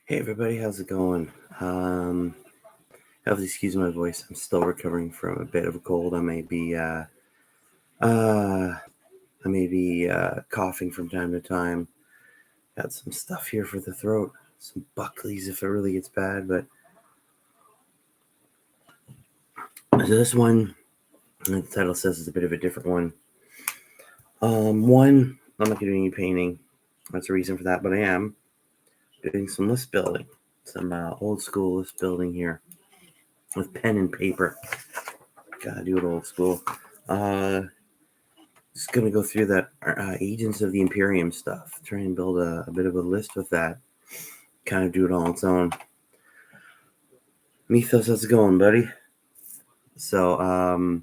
Hey everybody, how's it going? Have to excuse my voice. I'm still recovering from a bit of a cold. I may be coughing from time to time. Got some stuff here for the throat, some Buckleys if it really gets bad. But this one, the title says, is a bit of a different one. One, I'm not doing any painting. That's a reason for that, but I am doing some list building, some old school list building here with pen and paper. Gotta do it old school. Just gonna go through that Agents of the Imperium stuff. Try and build a bit of a list with that. Kind of do it all on its own. Mythos, how's it going, buddy? So,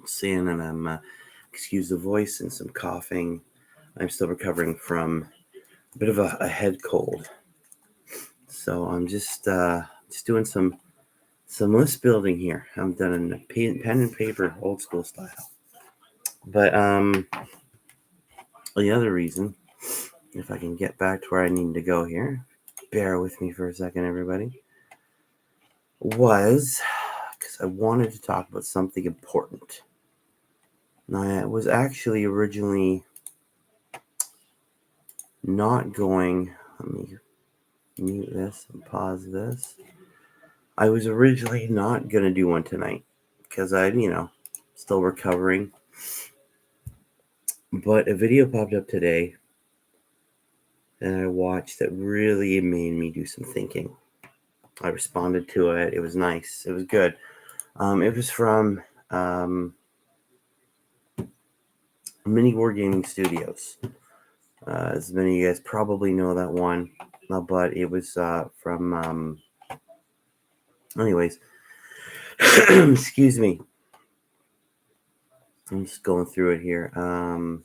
seeing and I'm excuse the voice and some coughing. I'm still recovering from a bit of a head cold. So I'm just doing some list building here. I'm done in pen and paper, old school style. But the other reason, if I can get back to where I need to go here, bear with me for a second, everybody, was because I wanted to talk about something important. Now, I was actually originally not going, let me mute this and pause this. I was originally not going to do one tonight because still recovering. But a video popped up today that I watched that really made me do some thinking. I responded to it. It was nice. It was good. It was from Mini Wargaming Studios. As many of you guys probably know that one, but it was from. Anyways, excuse me. I'm just going through it here. Trying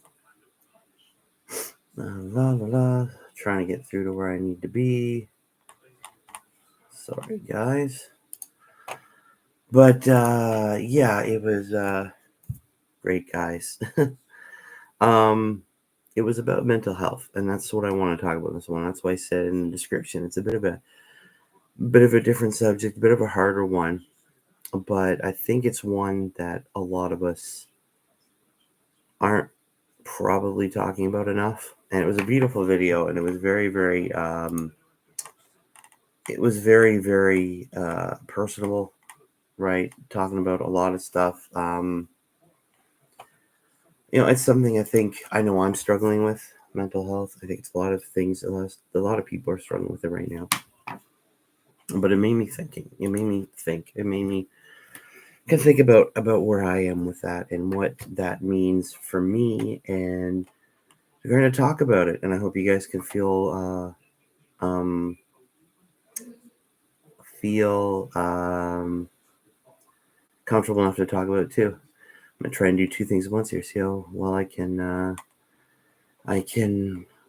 to get through to where I need to be. Sorry, guys. But yeah, it was great, guys. It was about mental health, and that's what I want to talk about this one. That's why I said in the description it's a bit of a different subject, a bit of a harder one, but I think it's one that a lot of us aren't probably talking about enough. And it was a beautiful video, and it was very, very personable, right? Talking about a lot of stuff. It's something I know I'm struggling with, mental health. I think it's a lot of things. A lot of people are struggling with it right now. But it made me thinking. It made me think. It made me can think about where I am with that and what that means for me. And we're going to talk about it. And I hope you guys can feel comfortable enough to talk about it too. I'm gonna try and do two things at once here. See how well I can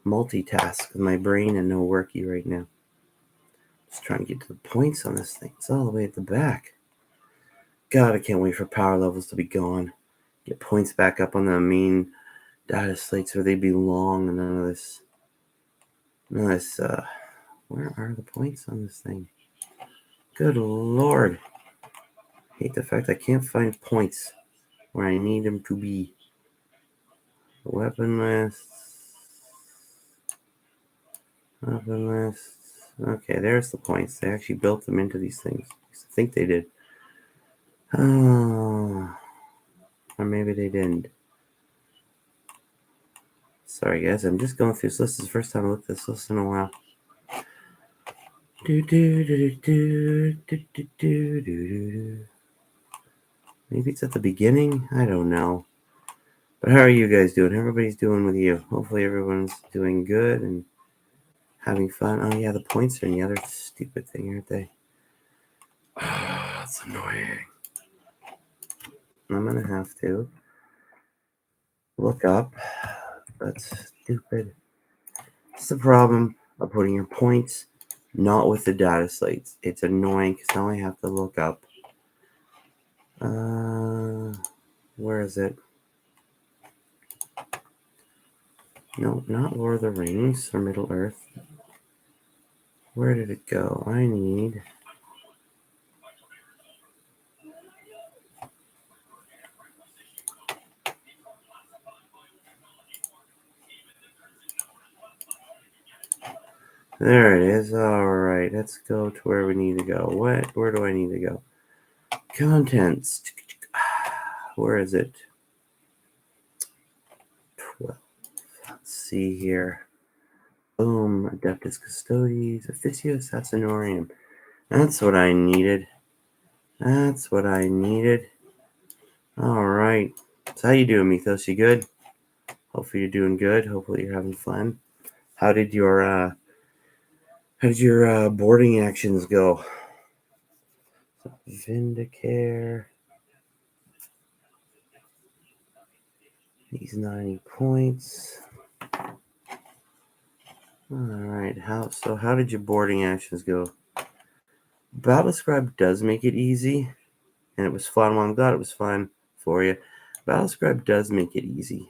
multitask with my brain and no worky right now. Just trying to get to the points on this thing. It's all the way at the back. God, I can't wait for power levels to be gone. Get points back up on the main data slates where they belong, and none of this. Where are the points on this thing? Good Lord. Hate the fact I can't find points where I need them to be. Weapon lists. Okay, there's the points. They actually built them into these things. I think they did. Oh, or maybe they didn't. Sorry, guys. I'm just going through this list. This is the first time I looked at this list in a while. Maybe it's at the beginning. I don't know. But how are you guys doing? Everybody's doing with you. Hopefully everyone's doing good and having fun. Oh yeah, the points are in the other stupid thing, aren't they? That's annoying. I'm gonna have to look up. That's stupid. It's the problem of putting your points not with the data slates. It's annoying because now I have to look up. Where is it? No, not Lord of the Rings or Middle Earth. Where did it go? I need... There it is. All right, let's go to where we need to go. Where do I need to go? Contents. Where is it? 12. Let's see here. Boom. Adeptus Custodes. Officio Assassinorum. That's what I needed. That's what I needed. All right. So how you doing, Mythos? You good? Hopefully you're doing good. Hopefully you're having fun. How did your boarding actions go? Vindicare. These 90 points. All right. How did your boarding actions go? Battlescribe does make it easy, and it was fun. Well, I'm glad it was fun for you. Battlescribe does make it easy.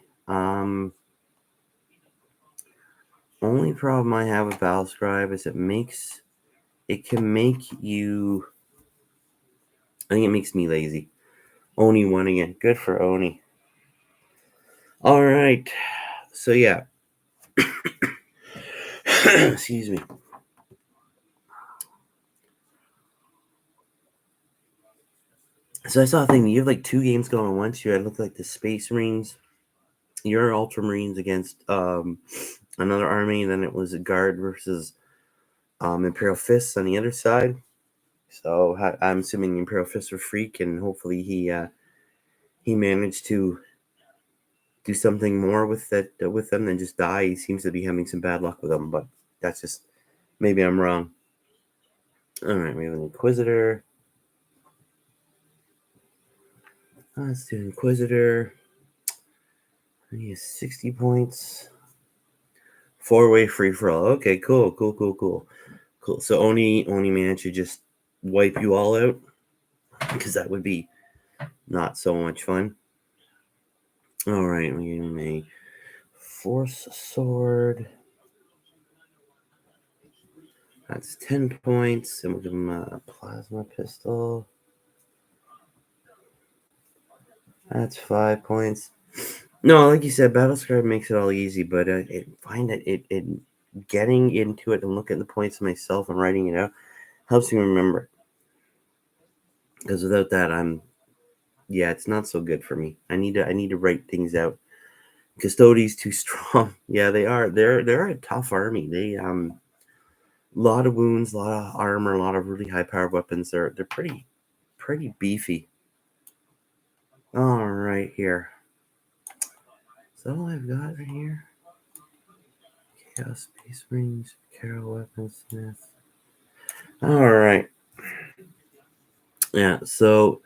Only problem I have with Battlescribe is it can make you... I think it makes me lazy. Oni won again. Good for Oni. All right. So, yeah. Excuse me. So I saw a thing. You have like 2 games going at once. You had looked like the Space Marines. Your Ultramarines against another army. Then it was a Guard versus Imperial Fists on the other side. So I'm assuming Imperial Fists are freak, and hopefully he managed to do something more with them than just die. He seems to be having some bad luck with them, but that's just... maybe I'm wrong. All right, we have an Inquisitor. Let's do Inquisitor. He has 60 points. 4-way free for all. Okay, cool. So Oni managed to just wipe you all out, because that would be not so much fun. All right, we're getting a Force Sword. That's 10 points, and we'll give him a Plasma Pistol. That's 5 points. No, like you said, Battlescribe makes it all easy, but I find that it getting into it and looking at the points myself and writing it out helps me remember. Because without that, it's not so good for me. I need to write things out. Custodes too strong. Yeah, they are. They're a tough army. They a lot of wounds, a lot of armor, a lot of really high powered weapons. They're pretty beefy. All right, here. Is that all I've got right here? Chaos Space Marines, Carol Weaponsmith. All right. Yeah, so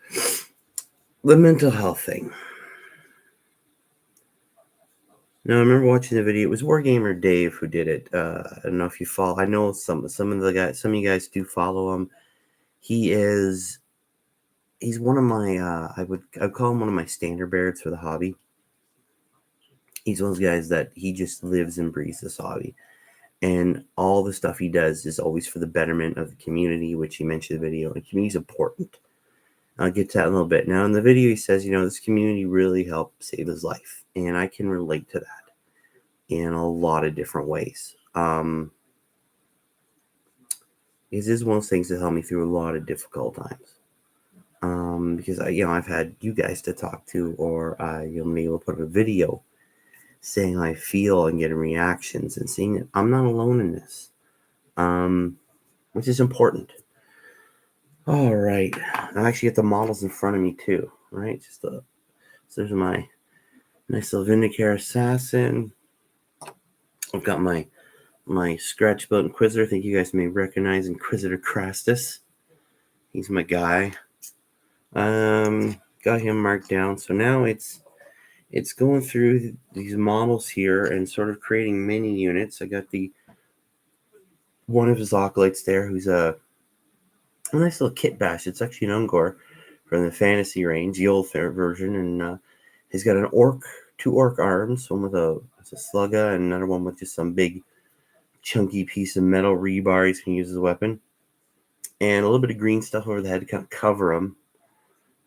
the mental health thing. Now, I remember watching the video. It was Wargamer Dave who did it. I don't know if you follow. I know some of you guys do follow him. He's one of my I'd call him one of my standard bearers for the hobby. He's one of those guys that he just lives and breathes this hobby. And all the stuff he does is always for the betterment of the community, which he mentioned in the video. And community is important. I'll get to that in a little bit. Now, in the video, he says, this community really helped save his life. And I can relate to that in a lot of different ways. It is one of those things that helped me through a lot of difficult times. Because I've had you guys to talk to, or maybe able to put up a video saying how I feel and getting reactions and seeing that I'm not alone in this, which is important. All right, I actually get the models in front of me too, right? So there's my nice little Vindicare Assassin. I've got my scratch built Inquisitor. I think you guys may recognize Inquisitor Crastus. He's my guy. Got him marked down. So now it's going through these models here and sort of creating mini units. I got one of his acolytes there, who's a nice little kit bash. It's actually an Ungor from the fantasy range, the old version, and he's got an 2 orc arms, one with a slugga and another one with just some big chunky piece of metal rebar he's going to use as a weapon. And a little bit of green stuff over the head to kind of cover him.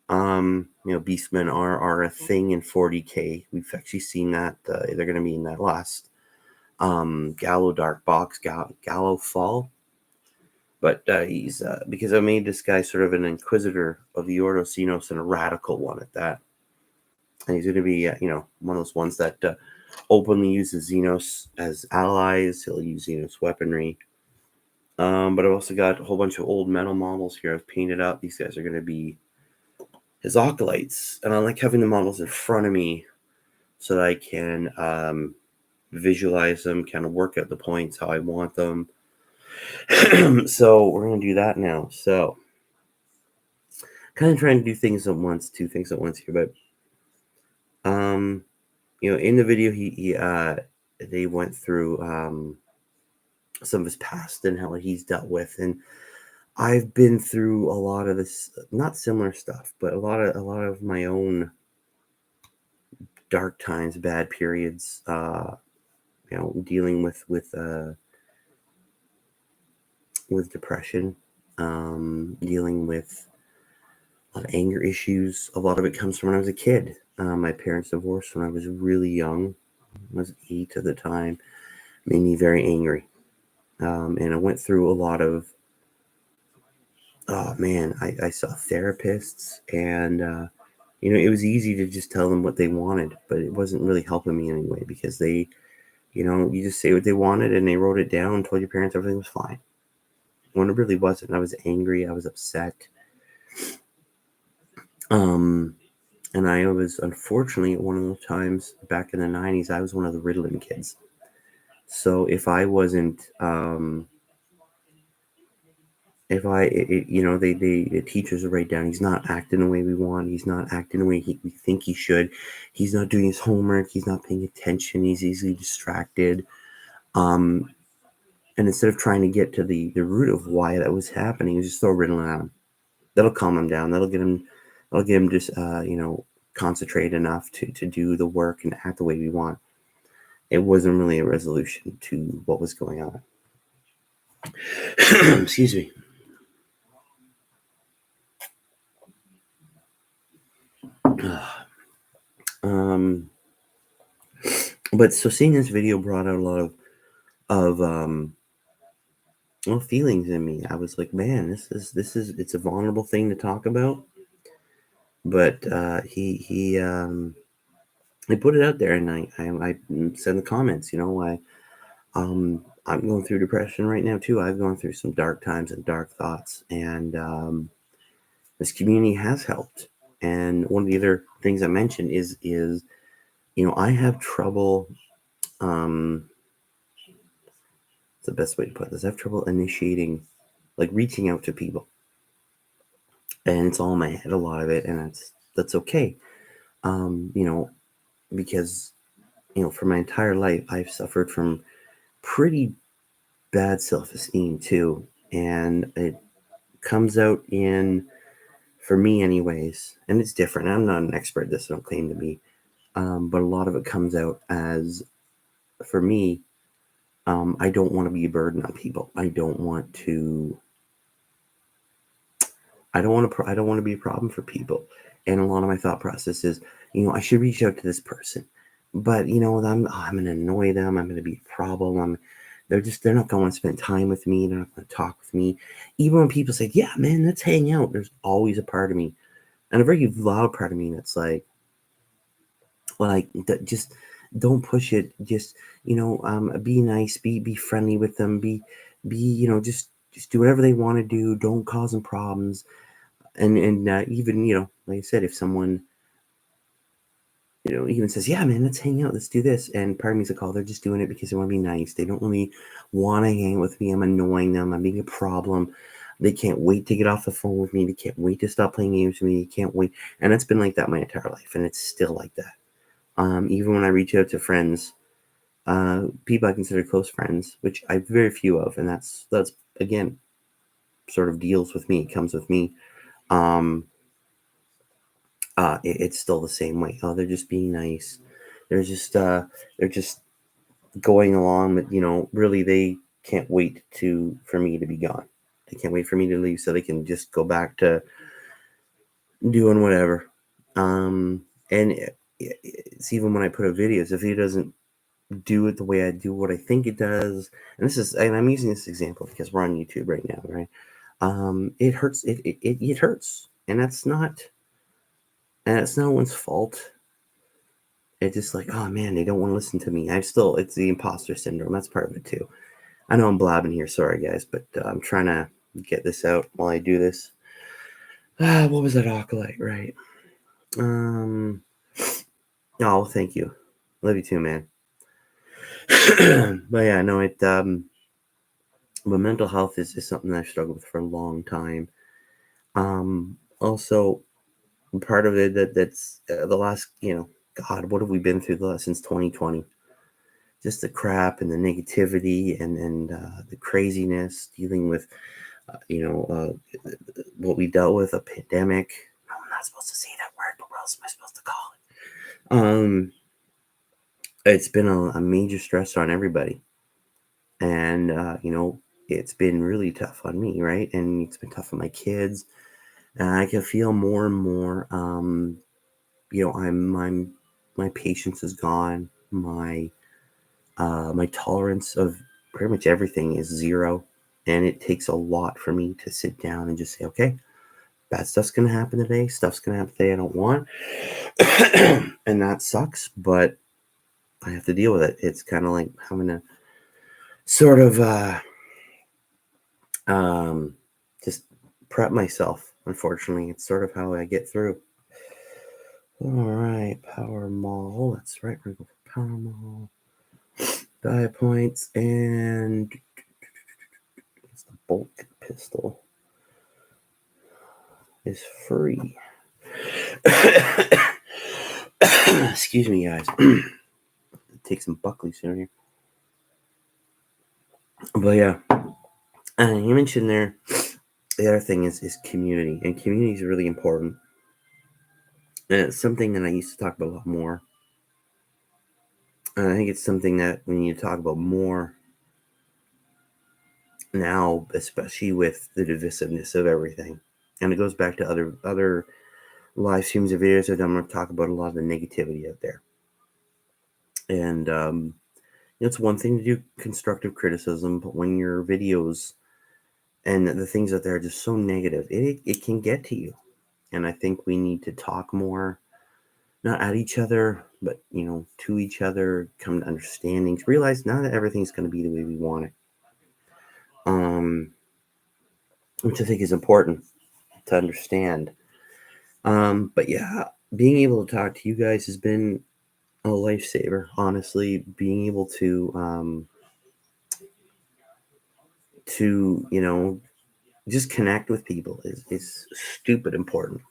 Beastmen are a thing in 40K. We've actually seen that. They're going to be in that last Gallo Dark box, Gallo Fall. But he's because I made this guy sort of an inquisitor of the Ordo Xenos and a radical one at that. And he's going to be, one of those ones that openly uses Xenos as allies. He'll use Xenos weaponry. But I've also got a whole bunch of old metal models here I've painted up. These guys are going to be his acolytes. And I like having the models in front of me so that I can visualize them, kind of work out the points how I want them. So we're going to do that now. So kind of trying to do two things at once here. But, in the video, they went through some of his past and how he's dealt with. And I've been through a lot of this, not similar stuff, but a lot of my own dark times, bad periods, dealing with depression, dealing with a lot of anger issues. A lot of it comes from when I was a kid. My parents divorced when I was really young. I was 8 at the time. Made me very angry. And I went through a lot of, I saw therapists, and it was easy to just tell them what they wanted, but it wasn't really helping me anyway, because they, you just say what they wanted and they wrote it down and told your parents everything was fine. When it really wasn't. I was angry. I was upset. And I was, unfortunately, one of those times back in the 90s, I was one of the Ritalin kids. So if I wasn't, the teachers would write down, he's not acting the way we want. He's not acting the way we think he should. He's not doing his homework. He's not paying attention. He's easily distracted. And instead of trying to get to the root of why that was happening, you just throw Ritalin at him. That'll calm him down. That'll get him just, concentrate enough to do the work and act the way we want. It wasn't really a resolution to what was going on. Excuse me. But so seeing this video brought out a lot of feelings in me. I was like, man, this is it's a vulnerable thing to talk about. But he put it out there, and I said in the comments, I'm going through depression right now too. I've gone through some dark times and dark thoughts, and this community has helped. And one of the other things I mentioned is I have trouble. It's the best way to put this. I have trouble initiating, like reaching out to people, and it's all in my head, a lot of it, and that's okay. Because for my entire life, I've suffered from pretty bad self-esteem too, and it comes out in, for me anyways, and it's different. I'm not an expert at this, I don't claim to be, but a lot of it comes out as, for me, I don't want to be a burden on people. I don't want to be a problem for people. And a lot of my thought process is, I should reach out to this person, but I'm going to annoy them. I'm going to be a problem. They're not going to want to spend time with me. They're not going to talk with me. Even when people say, yeah, man, let's hang out, there's always a part of me, and a very loud part of me that's like, just don't push it. Just, be nice, be friendly with them, be, just do whatever they want to do. Don't cause them problems. And even, like I said, if someone, even says, yeah, man, let's hang out, let's do this. And part of me's like, oh, they're just doing it because they want to be nice. They don't really want to hang out with me. I'm annoying them. I'm being a problem. They can't wait to get off the phone with me. They can't wait to stop playing games with me. They can't wait. And it's been like that my entire life. And it's still like that. Even when I reach out to friends, people I consider close friends, which I have very few of. And that's again, sort of deals with me, comes with me. It's still the same way. Oh, they're just being nice. They're just going along, but really can't wait for me to be gone. They can't wait for me to leave so they can just go back to doing whatever. And it's even when I put up videos, if he doesn't do it the way I do what I think it does, and I'm using this example because we're on YouTube right now, right? It hurts. It hurts, and it's not one's fault. It's just like, oh man, they don't want to listen to me. It's the imposter syndrome. That's part of it too. I know I'm blabbing here. Sorry, guys, but I'm trying to get this out while I do this. What was that acolyte, right? Oh, thank you. Love you too, man. But yeah, no, but mental health is something that I've struggled with for a long time. Also, part of it that's the last, God, what have we been through since 2020? Just the crap and the negativity and the craziness, dealing with, what we dealt with, a pandemic. No, I'm not supposed to say that word, but what else am I supposed to call it? It's been a major stressor on everybody. And, it's been really tough on me, right? And it's been tough on my kids. And I can feel more and more, my patience is gone. My tolerance of pretty much everything is zero. And it takes a lot for me to sit down and just say, okay, bad stuff's going to happen today. Stuff's going to happen today I don't want. And that sucks, but I have to deal with it. It's kind of like having to sort of just prep myself. Unfortunately, it's sort of how I get through. All right, Power Mall. That's right. We're going for Power Mall. Die points, and it's the bolt pistol is free. Excuse me, guys. Take some Buckley soon here. But yeah, you mentioned there, the other thing is community, and community is really important. And it's something that I used to talk about a lot more. And I think it's something that we need to talk about more now, especially with the divisiveness of everything. And it goes back to other live streams of videos that I'm going to talk about a lot of the negativity out there. And it's one thing to do constructive criticism, but when your videos and the things out there are just so negative, it can get to you. And I think we need to talk more, not at each other, but to each other, come to understandings, realize not that everything's going to be the way we want it. Which I think is important to understand. But yeah, being able to talk to you guys has been a lifesaver, honestly. Being able to just connect with people is stupid important.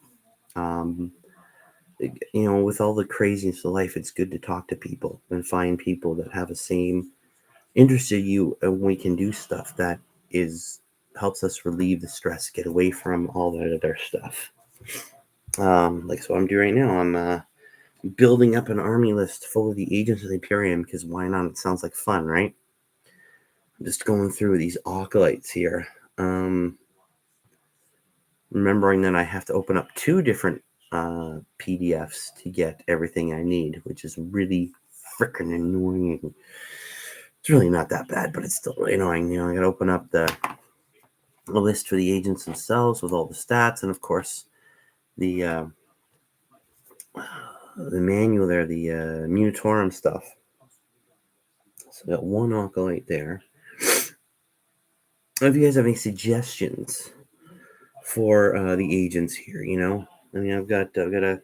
With all the craziness of life, it's good to talk to people and find people that have the same interest in you, and we can do stuff that helps us relieve the stress, get away from all that other stuff. Like so, I'm doing right now. I'm building up an army list full of the agents of the Imperium, because why not? It sounds like fun, right? I'm just going through these acolytes here. Remembering that I have to open up 2 different PDFs to get everything I need, which is really freaking annoying. It's really not that bad, but it's still really annoying. I gotta open up the list for the agents themselves with all the stats, and of course the manual there, the Munitorum stuff. So I got 1 acolyte there. If you guys have any suggestions for the agents here, I've got a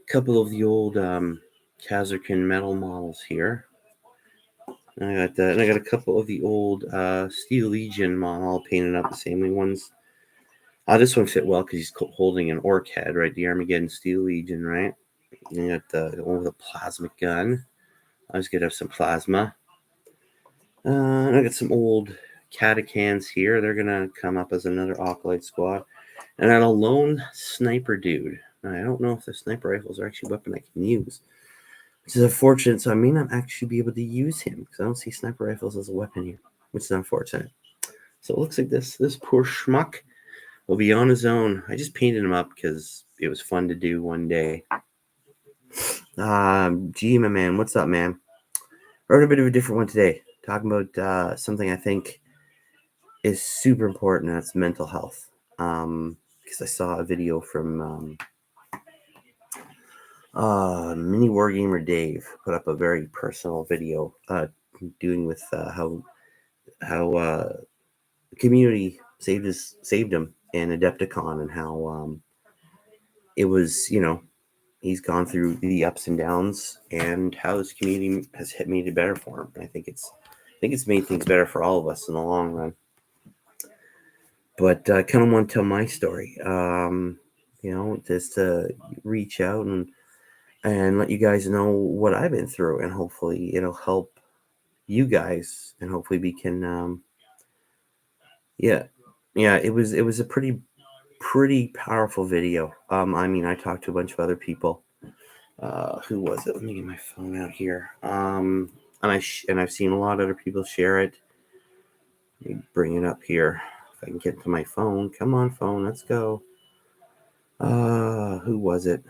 couple of the old Kazarkin metal models here. And I got a couple of the old Steel Legion model all painted up the same ones. This one fit well because he's holding an orc head, right? The Armageddon Steel Legion, right? And I got the one with a plasma gun. I was gonna have some plasma. I got some old catechans here. They're gonna come up as another acolyte squad. And I got a lone sniper dude. I don't know if the sniper rifles are actually a weapon I can use, which is unfortunate. So I may not actually be able to use him because I don't see sniper rifles as a weapon here. which is unfortunate. So it looks like this poor schmuck will be on his own. I just painted him up because it was fun to do one day. Gee, my man, what's up, man? I wrote a bit of a different one today, talking about something I think is super important, and that's mental health. Because I saw a video from Mini Wargamer Dave put up a very personal video doing with how the community saved him in Adepticon, and how it was, he's gone through the ups and downs, and how his community has made it better for him. And I think it's made things better for all of us in the long run. But I kind of want to tell my story, just to reach out and let you guys know what I've been through, and hopefully it'll help you guys, and hopefully we can, yeah, it was a pretty powerful video. I mean, I talked to a bunch of other people. Who was it? Let me get my phone out here. And I've seen a lot of other people share it. Let me bring it up here. If I can get to my phone. Come on, phone, let's go. Who was it?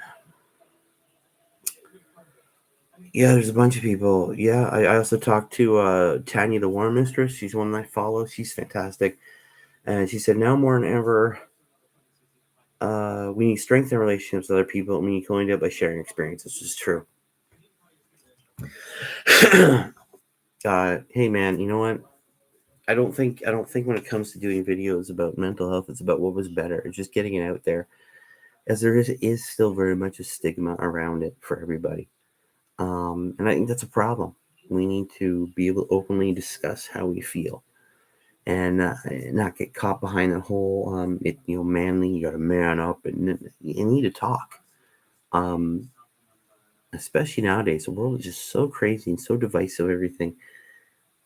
Yeah, there's a bunch of people. Yeah, I also talked to Tanya the War Mistress. She's one that I follow. She's fantastic. And she said, now more than ever, we need to strengthen relationships with other people, and we need to only do it by sharing experiences, which is true. Hey man, you know what? I don't think when it comes to doing videos about mental health, it's about what was better. It's just getting it out there, as there is still very much a stigma around it for everybody. And I think that's a problem. We need to be able to openly discuss how we feel, and not get caught behind the whole manly. You got to man up, and you need to talk. Especially nowadays, the world is just so crazy and so divisive. Everything.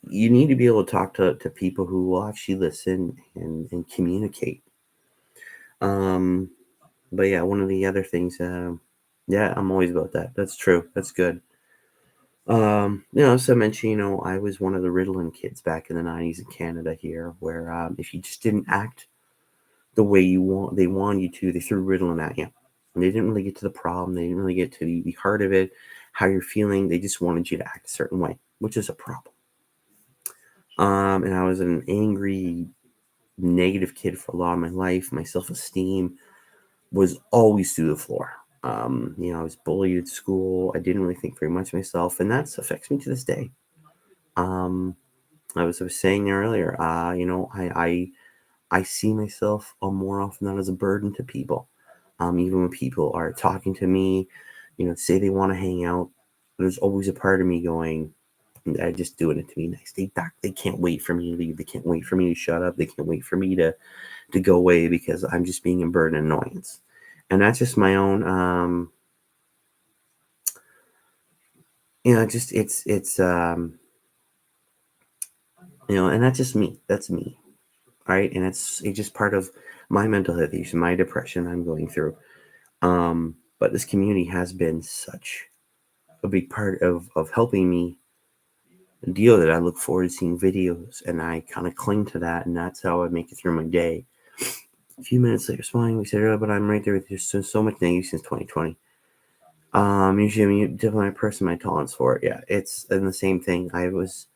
You need to be able to talk to people who will actually listen and communicate. But yeah, one of the other things, yeah, I'm always about that. That's true. That's good. So I mentioned, I was one of the Ritalin kids back in the 90s in Canada here, where if you just didn't act the way they wanted you to, they threw Ritalin at you. And they didn't really get to the problem. They didn't really get to the heart of it, how you're feeling. They just wanted you to act a certain way, which is a problem. And I was an angry, negative kid for a lot of my life. My self-esteem was always through the floor. I was bullied at school. I didn't really think very much of myself, and that affects me to this day. I was saying there earlier, I see myself more often than as a burden to people. Even when people are talking to me, say they want to hang out, there's always a part of me going, I just doing it to be nice. They can't wait for me to leave. They can't wait for me to shut up. They can't wait for me to go away, because I'm just being a burden and annoyance. And that's just my own, and that's just me. That's me. Right. And it's just part of my mental health issue, my depression I'm going through. But this community has been such a big part of helping me deal with it. I look forward to seeing videos, and I kind of cling to that, and that's how I make it through my day. A few minutes later, smiling, we said earlier, but I'm right there with you. There's so much negative since 2020. Usually I'm definitely a person, my tolerance for it. Yeah, it's and the same thing. I was,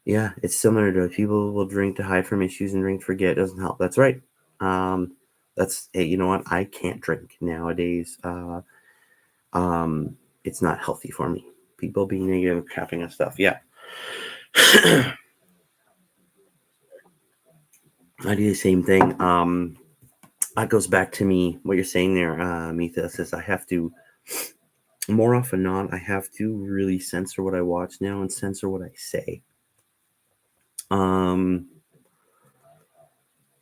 yeah, it's similar to people will drink to hide from issues and drink to forget. It doesn't help. That's right. Hey, you know what? I can't drink nowadays. It's not healthy for me. People being negative, crapping and stuff. Yeah. I do the same thing. That goes back to me, what you're saying there, Mitha, says I have to, more often than not, I have to really censor what I watch now and censor what I say.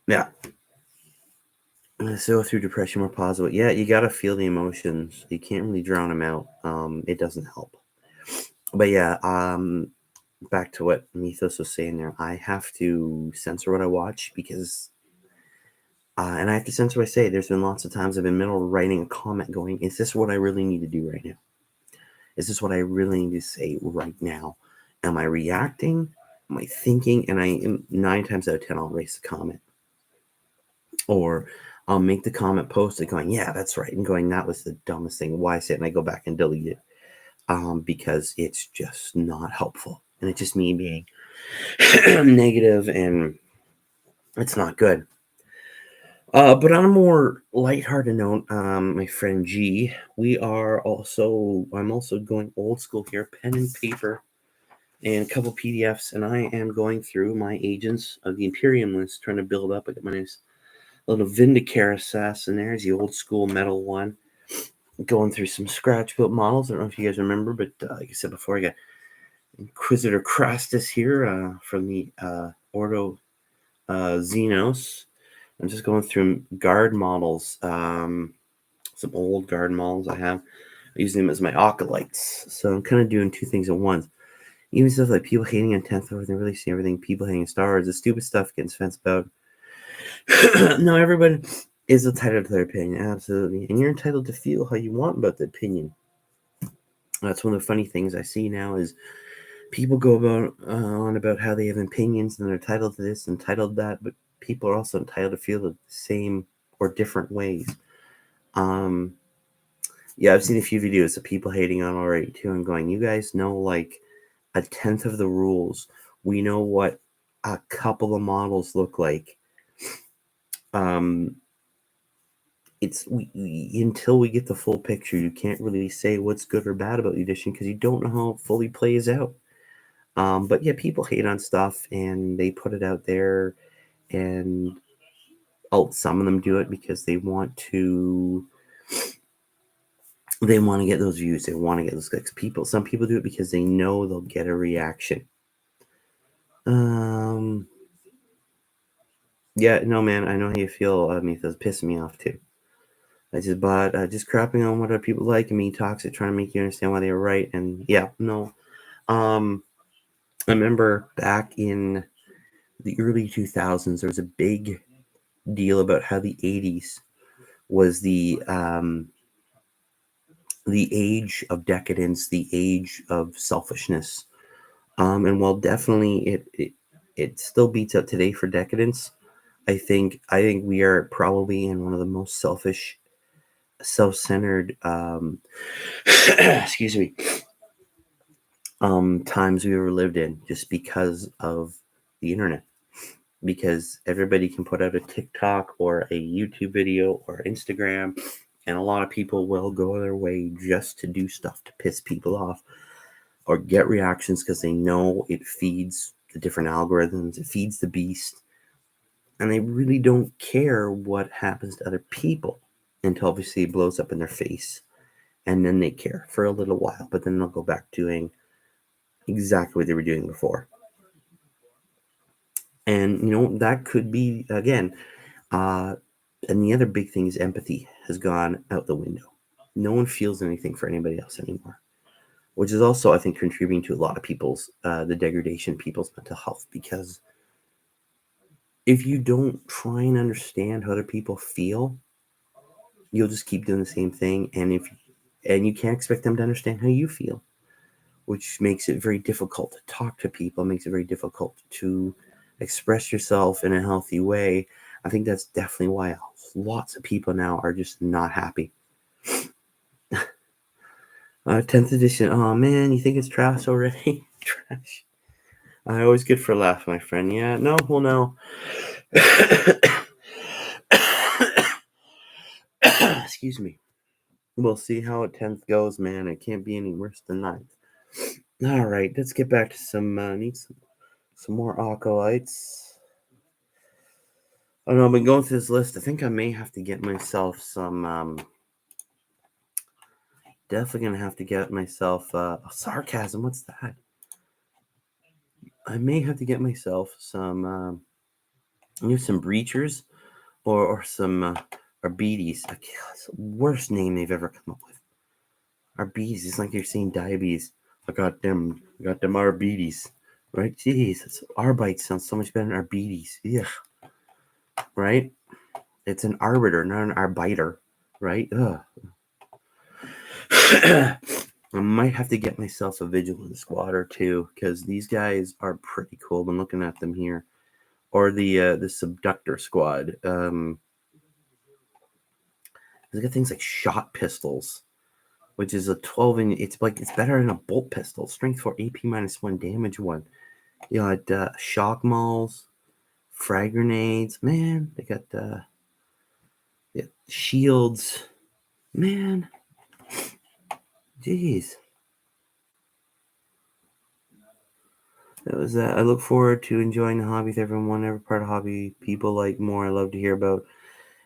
Yeah. So through depression, more positive. Yeah, you got to feel the emotions. You can't really drown them out. It doesn't help. But yeah, back to what Mythos was saying there. I have to censor what I watch, because and I have to censor what I say. There's been lots of times I've been middle of writing a comment going, is this what I really need to do right now? Is this what I really need to say right now? Am I reacting? Am I thinking? And I am 9 times out of 10, I'll erase the comment. Or I'll make the comment, post it, going, yeah, that's right. And going, that was the dumbest thing. Why say it? And I go back and delete it. Because it's just not helpful. And it's just me being negative, and it's not good. But on a more lighthearted note, my friend G, I'm also going old school here, pen and paper, and a couple PDFs, and I am going through my Agents of the Imperium list, trying to build up. I got my nice little Vindicare assassin. There's the old school metal one. Going through some scratch built models. I don't know if you guys remember, but like I said before, I got Inquisitor Crastus here from the Ordo Xenos. I'm just going through guard models, some old guard models I have. I use them as my acolytes. So I'm kind of doing two things at once. Even stuff like people hating on 10th Floor, they're releasing everything, people hating Star Wars, the stupid stuff getting fenced about. No, everybody is entitled to their opinion, absolutely. And you're entitled to feel how you want about the opinion. That's one of the funny things I see now is people go on about how they have opinions and they're entitled to this, entitled to that, but people are also entitled to feel the same or different ways. Yeah, I've seen a few videos of people hating on already too, and going, you guys know like a tenth of the rules. We know what a couple of models look like. Until we get the full picture, you can't really say what's good or bad about the edition because you don't know how it fully plays out. But yeah, people hate on stuff and they put it out there, and some of them do it because they want to get those views, they want to get those clicks. Some people do it because they know they'll get a reaction. Yeah, no, man, I know how you feel. I mean, it's pissing me off too. Just crapping on what other people like and being toxic, trying to make you understand why they were right. And yeah, no. I remember back in the early 2000s, there was a big deal about how the 80s was the age of decadence, the age of selfishness. And while definitely it still beats out today for decadence, I think we are probably in one of the most selfish, self-centered excuse me, times we ever lived in, just because of the internet. Because everybody can put out a TikTok or a YouTube video or Instagram, and a lot of people will go their way just to do stuff to piss people off or get reactions because they know it feeds the different algorithms, it feeds the beast, and they really don't care what happens to other people until obviously it blows up in their face, and then they care for a little while, but then they'll go back doing exactly what they were doing before. And that could be, again, and the other big thing is empathy has gone out the window. No one feels anything for anybody else anymore, which is also, I think, contributing to a lot of people's the degradation of people's mental health. Because if you don't try and understand how other people feel, you'll just keep doing the same thing, and you can't expect them to understand how you feel, which makes it very difficult to talk to people, makes it very difficult to express yourself in a healthy way. I think that's definitely why lots of people now are just not happy. 10th edition. Oh man, you think it's trash already? Trash. I always good for a laugh, my friend. Yeah, no, well, no. Excuse me. We'll see how 10th goes, man. It can't be any worse than 9th. All right, let's get back to some need some more acolytes. I know I've been going through this list. I think I may have to get myself some. Definitely gonna have to get myself sarcasm. What's that? I may have to get myself some some breachers or some arbites. It's the worst name they've ever come up with. Arbites. It's like you're saying diabetes. I got them arbites. Right? Jeez, arbite sounds so much better than arbites. Yeah. Right? It's an arbiter, not an arbiter. Right? Ugh. I might have to get myself a vigilant squad or two, because these guys are pretty cool. I'm looking at them here. Or the subductor squad. They got things like shot pistols, which is a 12 inch. It's better than a bolt pistol. Strength 4, AP -1, damage 1. You got shock mauls, frag grenades. Man, they got shields. Man, jeez. That was that. I look forward to enjoying the hobby with everyone. Whatever part of hobby people like more, I love to hear about.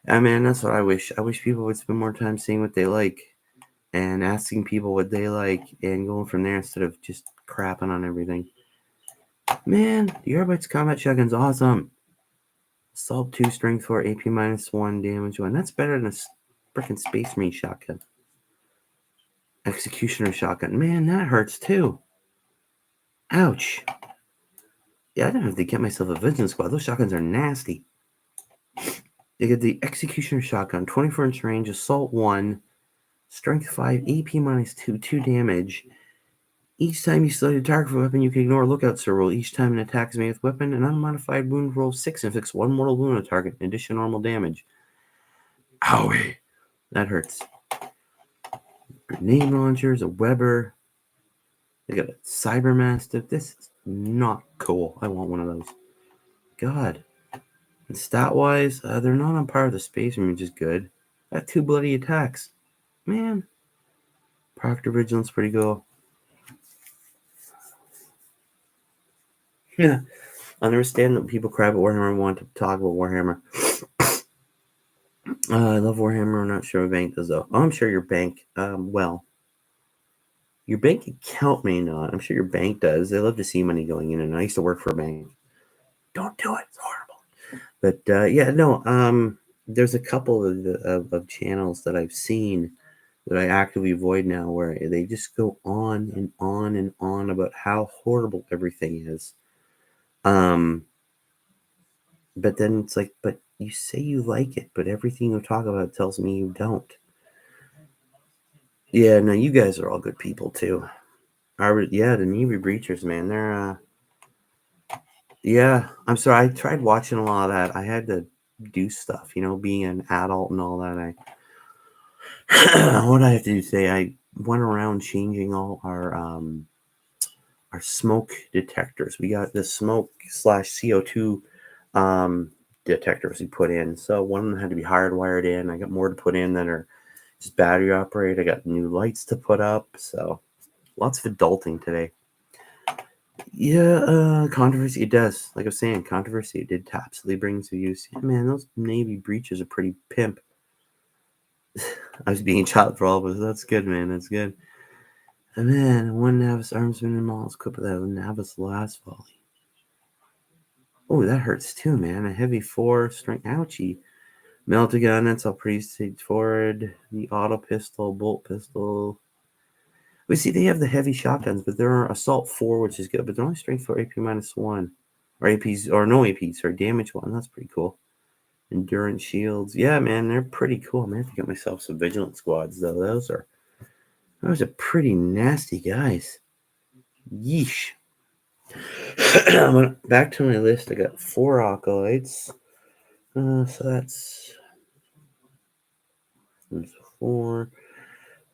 Man, that's what I wish. I wish people would spend more time seeing what they like and asking people what they like and going from there instead of just crapping on everything. Man, the Airbytes Combat Shotgun's awesome. Assault 2, Strength 4, AP -1, damage 1. That's better than a freaking Space Marine shotgun. Executioner shotgun. Man, that hurts too. Ouch. Yeah, I don't have to get myself a Vigilant Squad. Those shotguns are nasty. You get the Executioner shotgun, 24-inch range, Assault 1, Strength 5, AP -2, 2 damage. Each time you select a target for a weapon, you can ignore Lookout rule. Each time an attack is made with weapon, an unmodified wound roll 6 inflicts 1 mortal wound on a target, in addition to normal damage. Owie. That hurts. Grenade launchers, a Weber. They got a Cybermastiff. This is not cool. I want one of those. God. And stat-wise, they're not on par with the Space Marine, which is good. I have 2 bloody attacks. Man. Proctor Vigilance, pretty cool. Yeah. I understand that people cry about Warhammer and want to talk about Warhammer. I love Warhammer. I'm not sure what bank does, though. Oh, I'm sure your bank, your bank account may not. I'm sure your bank does. They love to see money going in, and I used to work for a bank. Don't do it. It's horrible. But yeah, no. There's a couple of channels that I've seen that I actively avoid now, where they just go on and on and on about how horrible everything is. But then it's like, but you say you like it, but everything you talk about tells me you don't. Yeah, no, you guys are all good people too. Yeah, the Navy Breachers, man, they're yeah. I'm sorry, I tried watching a lot of that. I had to do stuff, being an adult and all that. What I have to do today, I went around changing all our smoke detectors. We got the smoke / CO2 detectors we put in. So one of them had to be hardwired in. I got more to put in that are just battery operated. I got new lights to put up. So lots of adulting today. Yeah, controversy. It does. Like I was saying, controversy. It did absolutely bring to use. Yeah, man, those Navy breaches are pretty pimp. I was being shot for all of us. That's good, man. That's good. And man, one Navis armsman and models equipped with that Navis last volley. Oh, that hurts too, man. A heavy 4 strength. Ouchie. Melta gun. That's all pretty straightforward. The auto pistol, bolt pistol. We see they have the heavy shotguns, but there are assault 4, which is good, but they're only strength 4, AP -1. Or APs, or no APs, or damage 1. That's pretty cool. Endurance shields. Yeah, man, they're pretty cool. I'm gonna have to get myself some vigilant squads, though. Those are pretty nasty guys. Yeesh. Back to my list. I got 4 acolytes. So that's 4.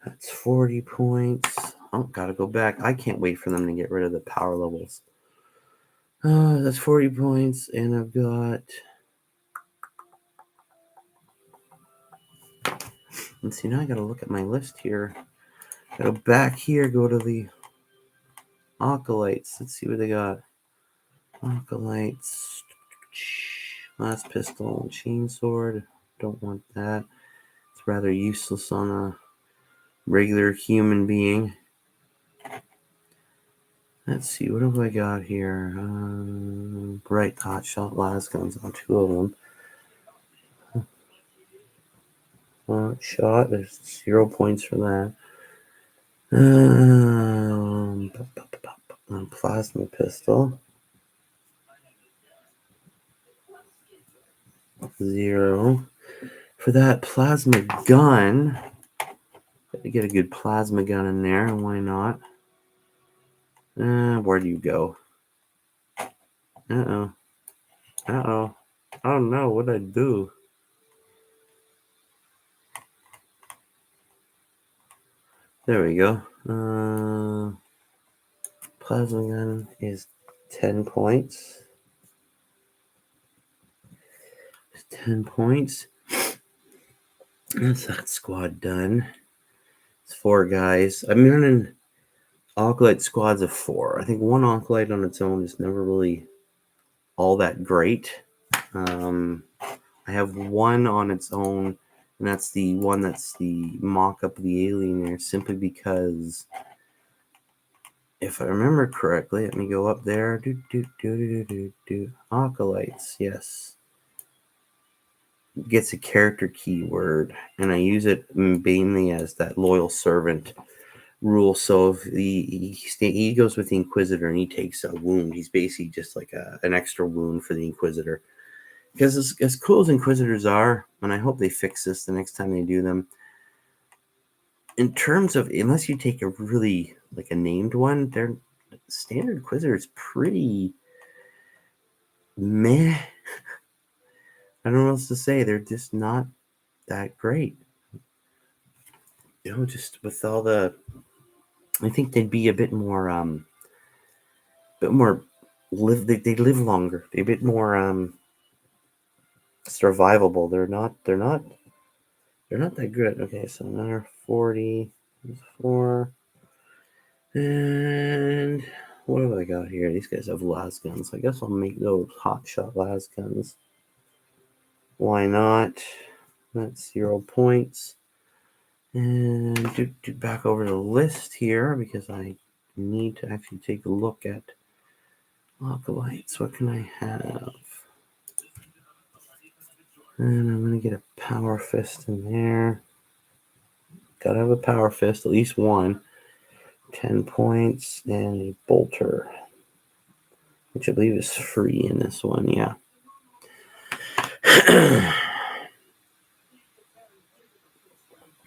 That's 40 points. Oh, gotta go back. I can't wait for them to get rid of the power levels. That's 40 points, and I've got. Let's see, now I gotta look at my list here. Go back here, go to the acolytes. Let's see what they got. Acolytes. Last pistol, chainsword. Don't want that. It's rather useless on a regular human being. Let's see, what have I got here? Bright hot shot las guns on 2 of them. Hot shot, there's 0 points for that. Plasma pistol. 0. For that plasma gun, get a good plasma gun in there, and why not? Where do you go? Uh-oh. Uh-oh. Oh no, what'd I do? There we go. Plasma gun is 10 points. 10 points. That's that squad done. It's 4 guys. I'm running Alkalite squads of 4. I think one Alkalite on its own is never really all that great. I have one on its own, and that's the one that's the mock-up of the alien there, simply because, if I remember correctly, let me go up there. Alkalites, yes. Gets a character keyword, and I use it mainly as that loyal servant rule. So if he goes with the Inquisitor and he takes a wound, he's basically just like an extra wound for the Inquisitor. Because as cool as Inquisitors are, and I hope they fix this the next time they do them, in terms of, unless you take a really, like a named one, their standard Inquisitor is pretty meh. I don't know what else to say. They're just not that great. Just with all the, I think they'd be a bit more they live longer. They're a bit more survivable. They're not that good. Okay, so another 44. And what have I got here? These guys have las guns. I guess I'll make those hotshot las guns. Why not? That's 0 points. And do back over the list here, because I need to actually take a look at Alkalites. What can I have? And I'm going to get a Power Fist in there. Gotta have a Power Fist, at least one. 10 points, and a Bolter, which I believe is free in this one, yeah.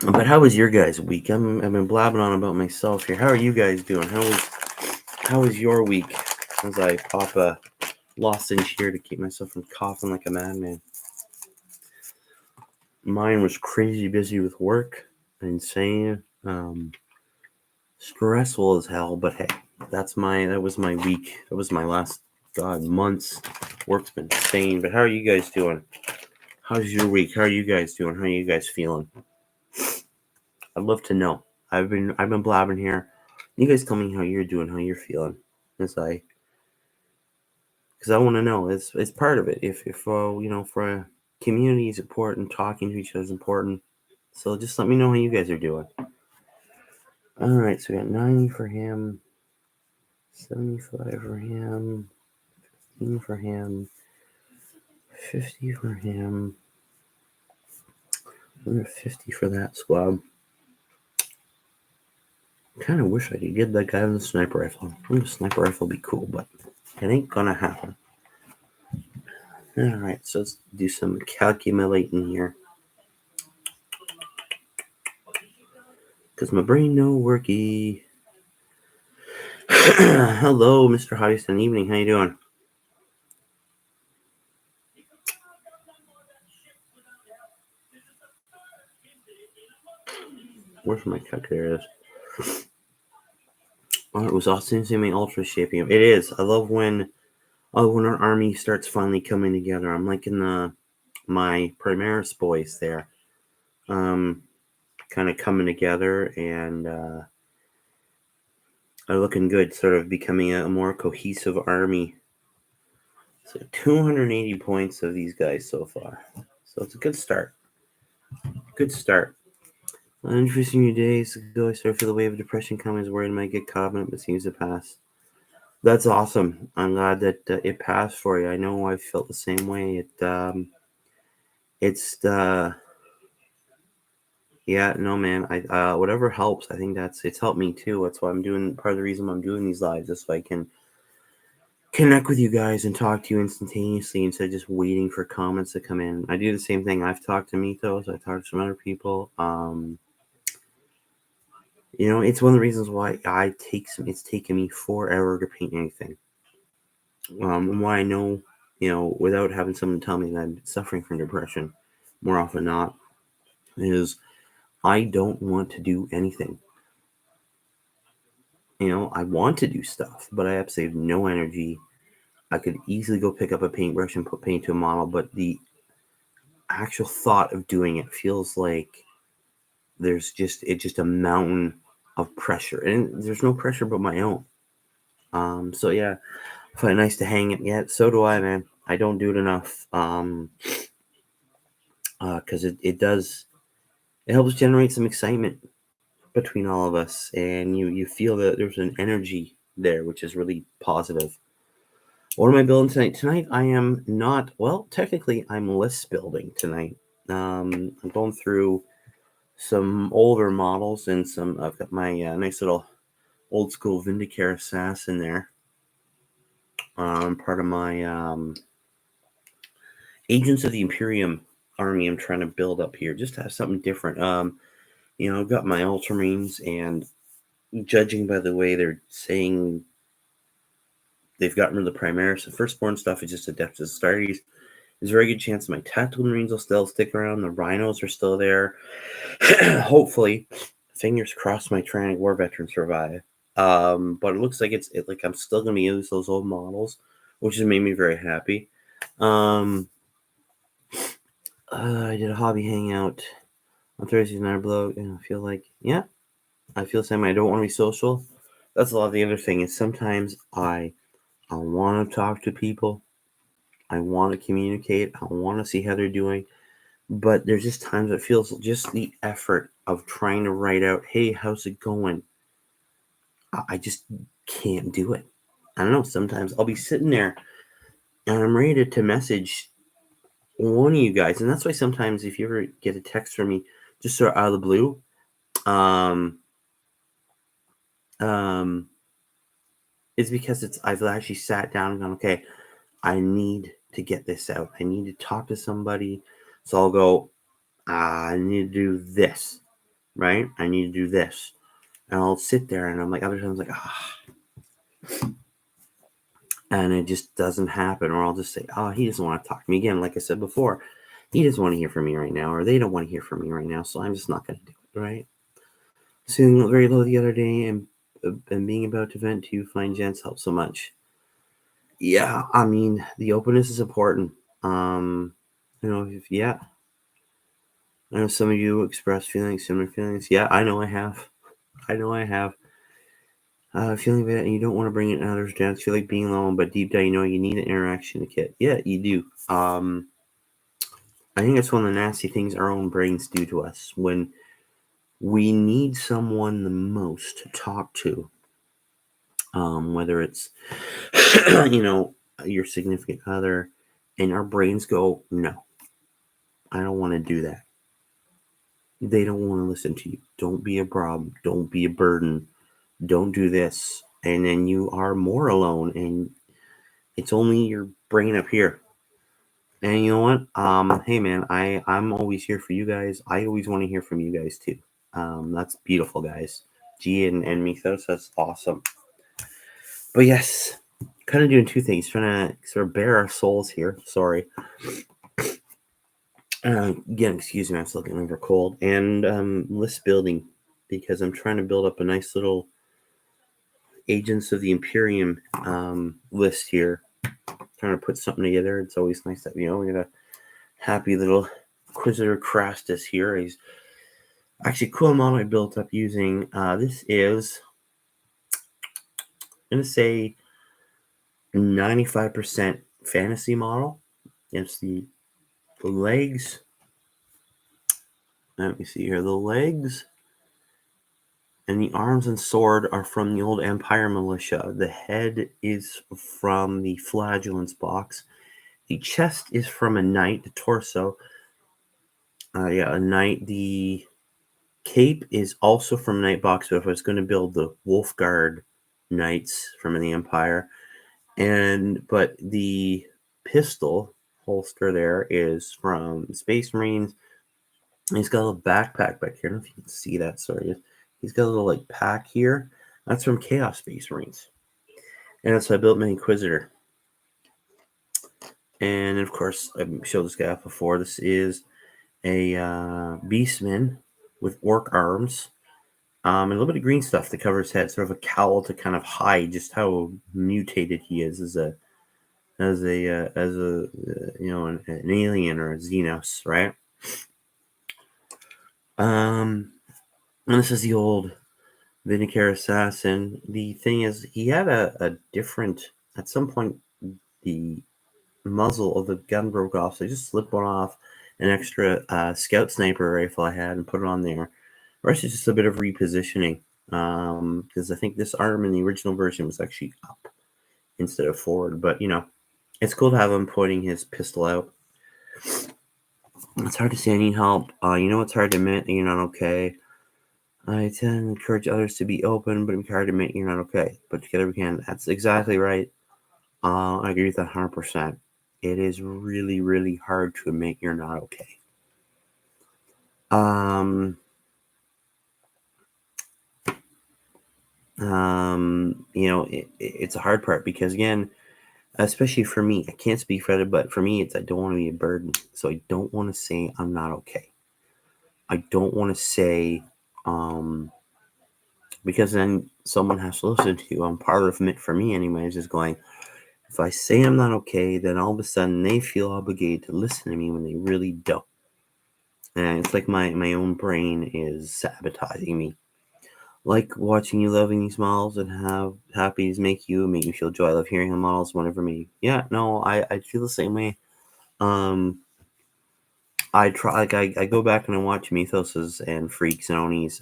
But how was your guys' week? I've been blabbing on about myself here. How are you guys doing? How was your week? As I pop a lozenge here to keep myself from coughing like a madman. Mine was crazy busy with work, insane, stressful as hell. But hey, that was my week. That was my last months. Work's been insane. But how are you guys doing? How's your week? How are you guys doing? How are you guys feeling? I'd love to know. I've been blabbing here. You guys tell me how you're doing, how you're feeling, because I want to know. It's part of it. If for community is important, talking to each other is important. So just let me know how you guys are doing. All right, so we got 90 for him, 75 for him, 15 for him, 50 for him, 150 for that squad. I kind of wish I could get that guy with the sniper rifle. I think the sniper rifle would be cool, but it ain't gonna happen. Alright, so let's do some calculating here. Because my brain no worky. Hello, Mr. Hodgson. Evening. How you doing? Where's my calculator? Oh, it was awesome seeing my ultra shaping up. It is. I love when our army starts finally coming together. I'm liking my Primaris boys there. Kind of coming together and are looking good, sort of becoming a more cohesive army. So 280 points of these guys so far. So it's a good start. Good start. Interesting few days ago, I started to feel the wave of depression coming. I was worried I might get caught, but seems to pass. That's awesome. I'm glad that it passed for you. I know I felt the same way. Yeah, no, man. I whatever helps. I think it's helped me too. That's why I'm doing. Part of the reason I'm doing these lives is so I can connect with you guys and talk to you instantaneously instead of just waiting for comments to come in. I do the same thing. I've talked to Mythos. I talked to some other people. It's one of the reasons why it's taken me forever to paint anything. And why I know, without having someone tell me that I'm suffering from depression, more often than not, is I don't want to do anything. I want to do stuff, but I absolutely have no energy. I could easily go pick up a paintbrush and put paint to a model, but the actual thought of doing it feels like it's just a mountain of pressure, and there's no pressure but my own. So yeah, I find it nice to hang it. Yeah, so do I, man. I don't do it enough. Because it helps generate some excitement between all of us, and you feel that there's an energy there, which is really positive. What am I building tonight? Tonight I am not, well, technically I'm list building tonight. I'm going through some older models and I've got my nice little old school Vindicare assassin there. Part of my Agents of the Imperium army I'm trying to build up here, just to have something different. I've got my Ultramarines, and judging by the way they're saying they've gotten rid of the Primaris, the firstborn stuff is just Adeptus Astartes. There's a very good chance my Tactical Marines will still stick around. The Rhinos are still there. Hopefully, fingers crossed, my Tyrannic War Veterans survive. But it looks like like I'm still going to use those old models, which has made me very happy. I did a hobby hangout on Thursday night blog, and I feel like, I feel the same way. I don't want to be social. That's a lot of the other thing is sometimes I want to talk to people. I want to communicate. I want to see how they're doing. But there's just times it feels just the effort of trying to write out, hey, how's it going? I just can't do it. I don't know. Sometimes I'll be sitting there and I'm ready to message one of you guys. And that's why sometimes if you ever get a text from me, just sort of out of the blue, it's because I've actually sat down and gone, okay, I need to get this out. I need to talk to somebody. So I'll go, I need to do this, right? I need to do this. And I'll sit there and I'm like, other times, like, and it just doesn't happen. Or I'll just say, he doesn't want to talk to me again. Like I said before, he doesn't want to hear from me right now, or they don't want to hear from me right now. So I'm just not going to do it, right? Feeling very low the other day and being about to vent to you fine gents helped so much. Yeah, I mean, the openness is important. I know some of you express similar feelings. Yeah, I know I have. Feeling bad and you don't want to bring it in others down. Feel like being alone, but deep down you know you need an interaction to kit. Yeah, you do. I think that's one of the nasty things our own brains do to us when we need someone the most to talk to. Whether it's your significant other, and our brains go, no, I don't want to do that. They don't want to listen to you. Don't be a problem. Don't be a burden. Don't do this. And then you are more alone, and it's only your brain up here. And you know what? Hey man, I'm always here for you guys. I always want to hear from you guys too. That's beautiful, guys. G and Mythos, that's awesome. But yes, kind of doing two things, trying to sort of bare our souls here. Sorry. Again, excuse me, I'm still getting over cold. And list building, because I'm trying to build up a nice little Agents of the Imperium list here. Trying to put something together. It's always nice that we got a happy little Inquisitor Crastus here. He's actually cool model I built up using. This is, I'm going to say, 95% fantasy model. It's the legs. Let me see here. The legs and the arms and sword are from the old Empire Militia. The head is from the Flagellance box. The chest is from a knight. The torso, a knight. The cape is also from Knight box, but if I was going to build the Wolfguard knights from the Empire, but the pistol holster there is from Space Marines. And he's got a little backpack back here. I don't know if you can see that. Sorry, He's got a little like pack here. That's from Chaos Space Marines. And so I built my Inquisitor. And of course, I've showed this guy off before. This is a Beastman with orc arms. And a little bit of green stuff to cover his head, sort of a cowl to kind of hide just how mutated he is as a an alien or a Xenos, right? And this is the old Vinicare assassin. The thing is, he had a different. At some point, the muzzle of the gun broke off, so I just slipped one off. An extra scout sniper rifle I had and put it on there. The rest is just a bit of repositioning. Because I think this arm in the original version was actually up instead of forward. But it's cool to have him pointing his pistol out. It's hard to say I need help. It's hard to admit that you're not okay. I tend to encourage others to be open, but it's hard to admit you're not okay. But together we can. That's exactly right. I agree with that 100%. It is really, really hard to admit you're not okay. It's a hard part because, again, especially for me, I can't speak for it, but for me, I don't want to be a burden. So I don't want to say I'm not okay. I don't want to say, because then someone has to listen to you. Part of it, for me anyways, is going, if I say I'm not okay, then all of a sudden they feel obligated to listen to me when they really don't. And it's like my own brain is sabotaging me. Like watching you loving these models and how happy these make you feel joy. I love hearing the models whenever me. Yeah, no, I feel the same way. I try, like, I go back and I watch Mythoses and Freaks and Onis.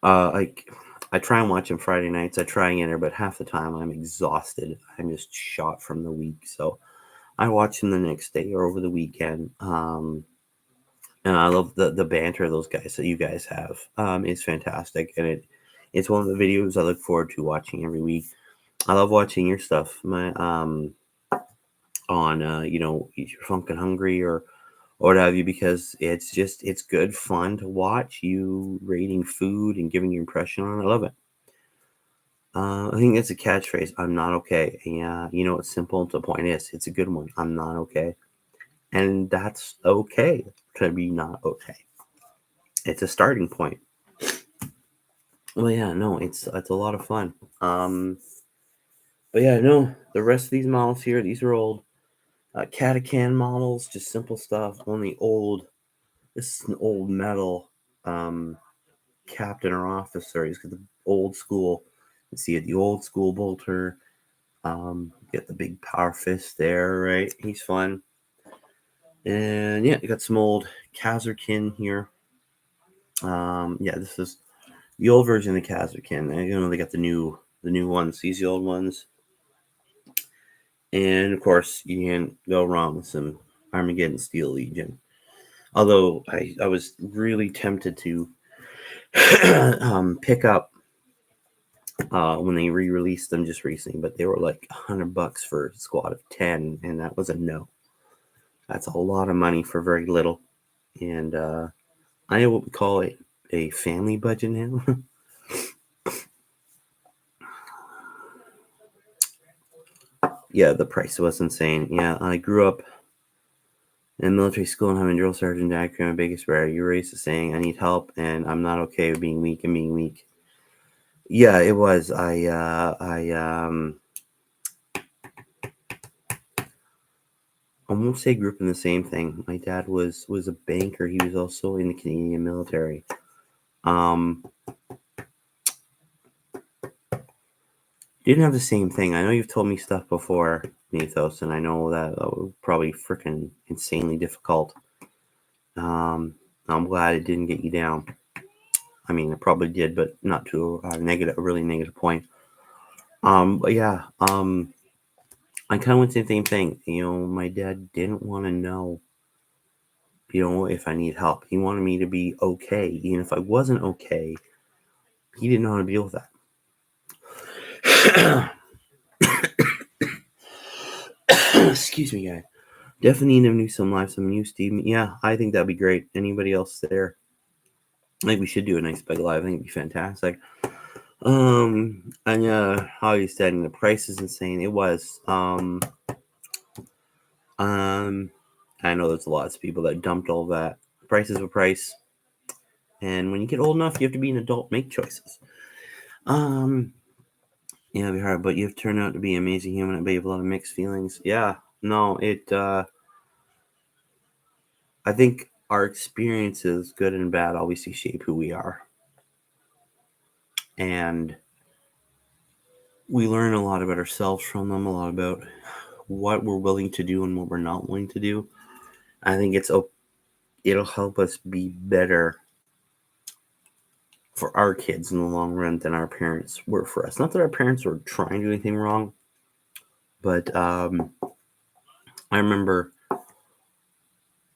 Like, I try and watch them Friday nights. I try and enter, but half the time I'm exhausted. I'm just shot from the week. So I watch them the next day or over the weekend. And I love the banter those guys that you guys have. It's fantastic, and it's one of the videos I look forward to watching every week. I love watching your stuff, on You're Funkin' Hungry or what have you, because it's good fun to watch you rating food and giving your impression on it. I love it. I think it's a catchphrase. I'm not okay. Yeah, it's simple to the point. It's a good one. I'm not okay, and that's okay to be not okay. It's a starting point. Well, yeah, no, it's a lot of fun. But yeah, no, the rest of these models here, these are old Catacan models, just simple stuff. Only old. This is an old metal captain or officer. He's got the old school. You see it, the old school bolter. Get the big power fist there, right? He's fun. And yeah, you got some old Kazarkin here. Yeah, this is the old version of the Kazarkin. They got the new ones. These the old ones. And of course, you can't go wrong with some Armageddon Steel Legion. Although I was really tempted to pick up when they re-released them just recently, but they were like $100 for a squad of 10, and that was a no. That's a lot of money for very little. And I know what we call it a family budget now. Yeah, the price was insane. Yeah, I grew up in military school and having a drill sergeant dad create my biggest rare. You raised the saying, I need help and I'm not okay with being weak and being weak. Yeah, it was. I won't say grew up in the same thing. My dad was a banker. He was also in the Canadian military. Didn't have the same thing. I know you've told me stuff before, Mythos, and I know that was probably freaking insanely difficult. I'm glad it didn't get you down. I mean, it probably did, but not to a really negative point. But yeah, I kind of went through the same thing. My dad didn't want to know, if I need help. He wanted me to be okay. Even if I wasn't okay, he didn't know how to deal with that. Excuse me, guy. Definitely need to do some live, some new Steve. Yeah, I think that'd be great. Anybody else there? I think we should do a nice big live. I think it'd be fantastic. And how you said the price is insane. It was. I know there's lots of people that dumped all that. Price is a price, and when you get old enough, you have to be an adult, make choices. Yeah, it'd be hard, but you've turned out to be an amazing human. I bet you have a lot of mixed feelings. Yeah, no, I think our experiences, good and bad, obviously shape who we are, and we learn a lot about ourselves from them, a lot about what we're willing to do and what we're not willing to do. I think it'll help us be better for our kids in the long run than our parents were for us. Not that our parents were trying to do anything wrong, but I remember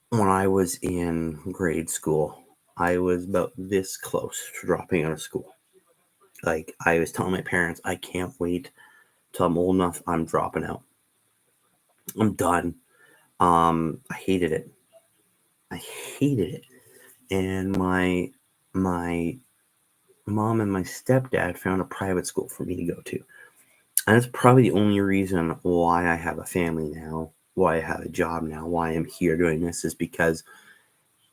when I was in grade school, I was about this close to dropping out of school. Like, I was telling my parents, I can't wait till I'm old enough. I'm dropping out. I'm done. I hated it. I hated it. And my mom and my stepdad found a private school for me to go to. And that's probably the only reason why I have a family now, why I have a job now, why I'm here doing this, is because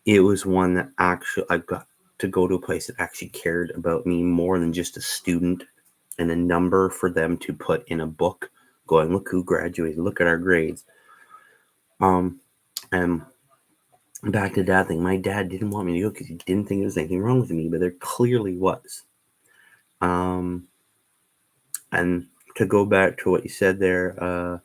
it was one that actually I got to go to a place that actually cared about me more than just a student and a number for them to put in a book going, look who graduated, look at our grades. And back to dad thing, my dad didn't want me to go because he didn't think there was anything wrong with me, but there clearly was. And to go back to what you said there,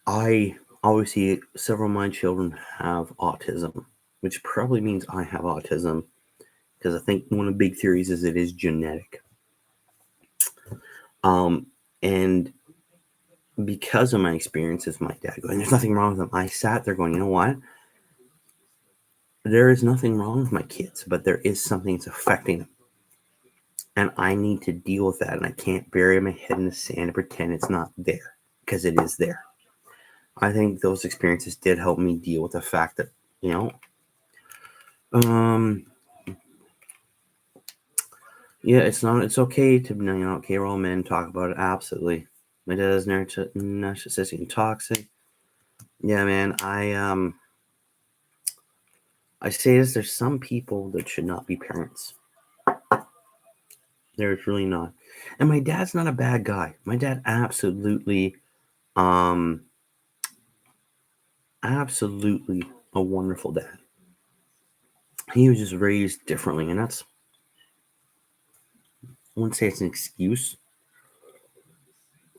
I obviously, several of my children have autism, which probably means I have autism, because I think one of the big theories is it is genetic. And because of my experiences, my dad going, there's nothing wrong with them. I sat there going, you know what? There is nothing wrong with my kids, but there is something that's affecting them. And I need to deal with that. And I can't bury my head in the sand and pretend it's not there, because it is there. I think those experiences did help me deal with the fact that, yeah, it's okay to, okay, we're all men, talk about it. Absolutely. My dad is narcissistic and toxic. Yeah, man, I say this, there's some people that should not be parents. There's really not. And my dad's not a bad guy. My dad absolutely a wonderful dad. He was just raised differently, and that's, I wouldn't say it's an excuse.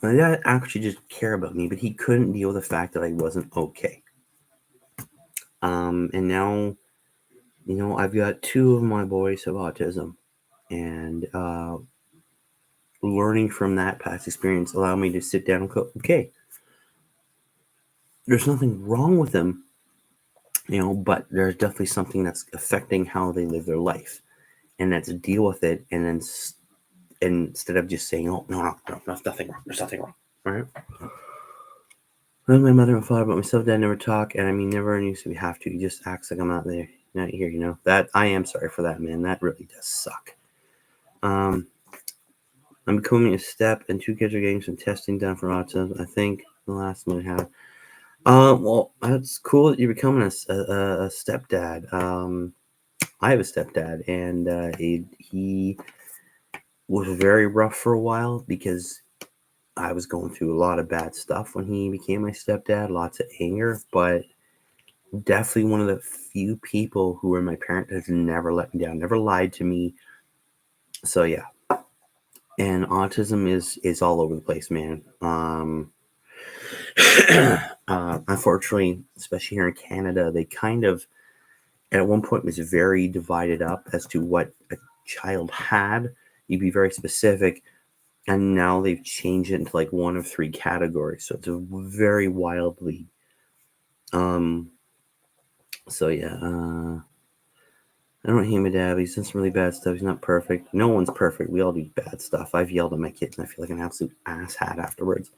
My dad actually just cared about me, but he couldn't deal with the fact that I wasn't okay. And now, I've got 2 of my boys have autism, and learning from that past experience allowed me to sit down and go, okay, there's nothing wrong with them, but there's definitely something that's affecting how they live their life, and let's deal with it. And then instead of just saying, oh, no, there's nothing wrong, right? Well, my mother and father, but my stepdad never talk, and I mean, never used to. We have to. He just acts like I'm not there, not here. That I am sorry for that, man. That really does suck. I'm becoming a step, and 2 kids are getting some testing done for autism. I think the last one I had. Well, that's cool that you're becoming a stepdad. I have a stepdad, and he was very rough for a while because I was going through a lot of bad stuff when he became my stepdad, lots of anger, but definitely one of the few people who were my parent has never let me down, never lied to me. So yeah. And autism is all over the place, man. Unfortunately, especially here in Canada, they kind of, at one point, was very divided up as to what a child had. You'd be very specific, and now they've changed it into like 1 of 3 categories. So it's a very wildly. So yeah. I don't hate my dad. He's done some really bad stuff. He's not perfect. No one's perfect. We all do bad stuff. I've yelled at my kids, and I feel like an absolute asshat afterwards.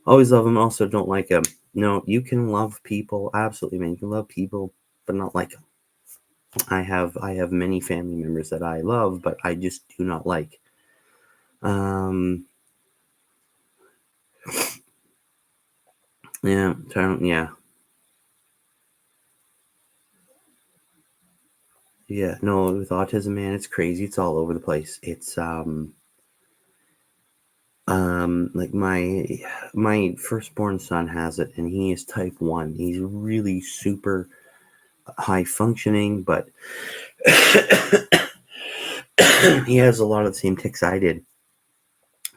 Always love them. Also, don't like them. No, you can love people. Absolutely, man. You can love people, but not like them. I have many family members that I love, but I just do not like. Um, yeah, yeah, yeah. No, with autism, man, it's crazy. It's all over the place. It's like my firstborn son has it, and he is type 1. He's really super high functioning, but he has a lot of the same tics I did.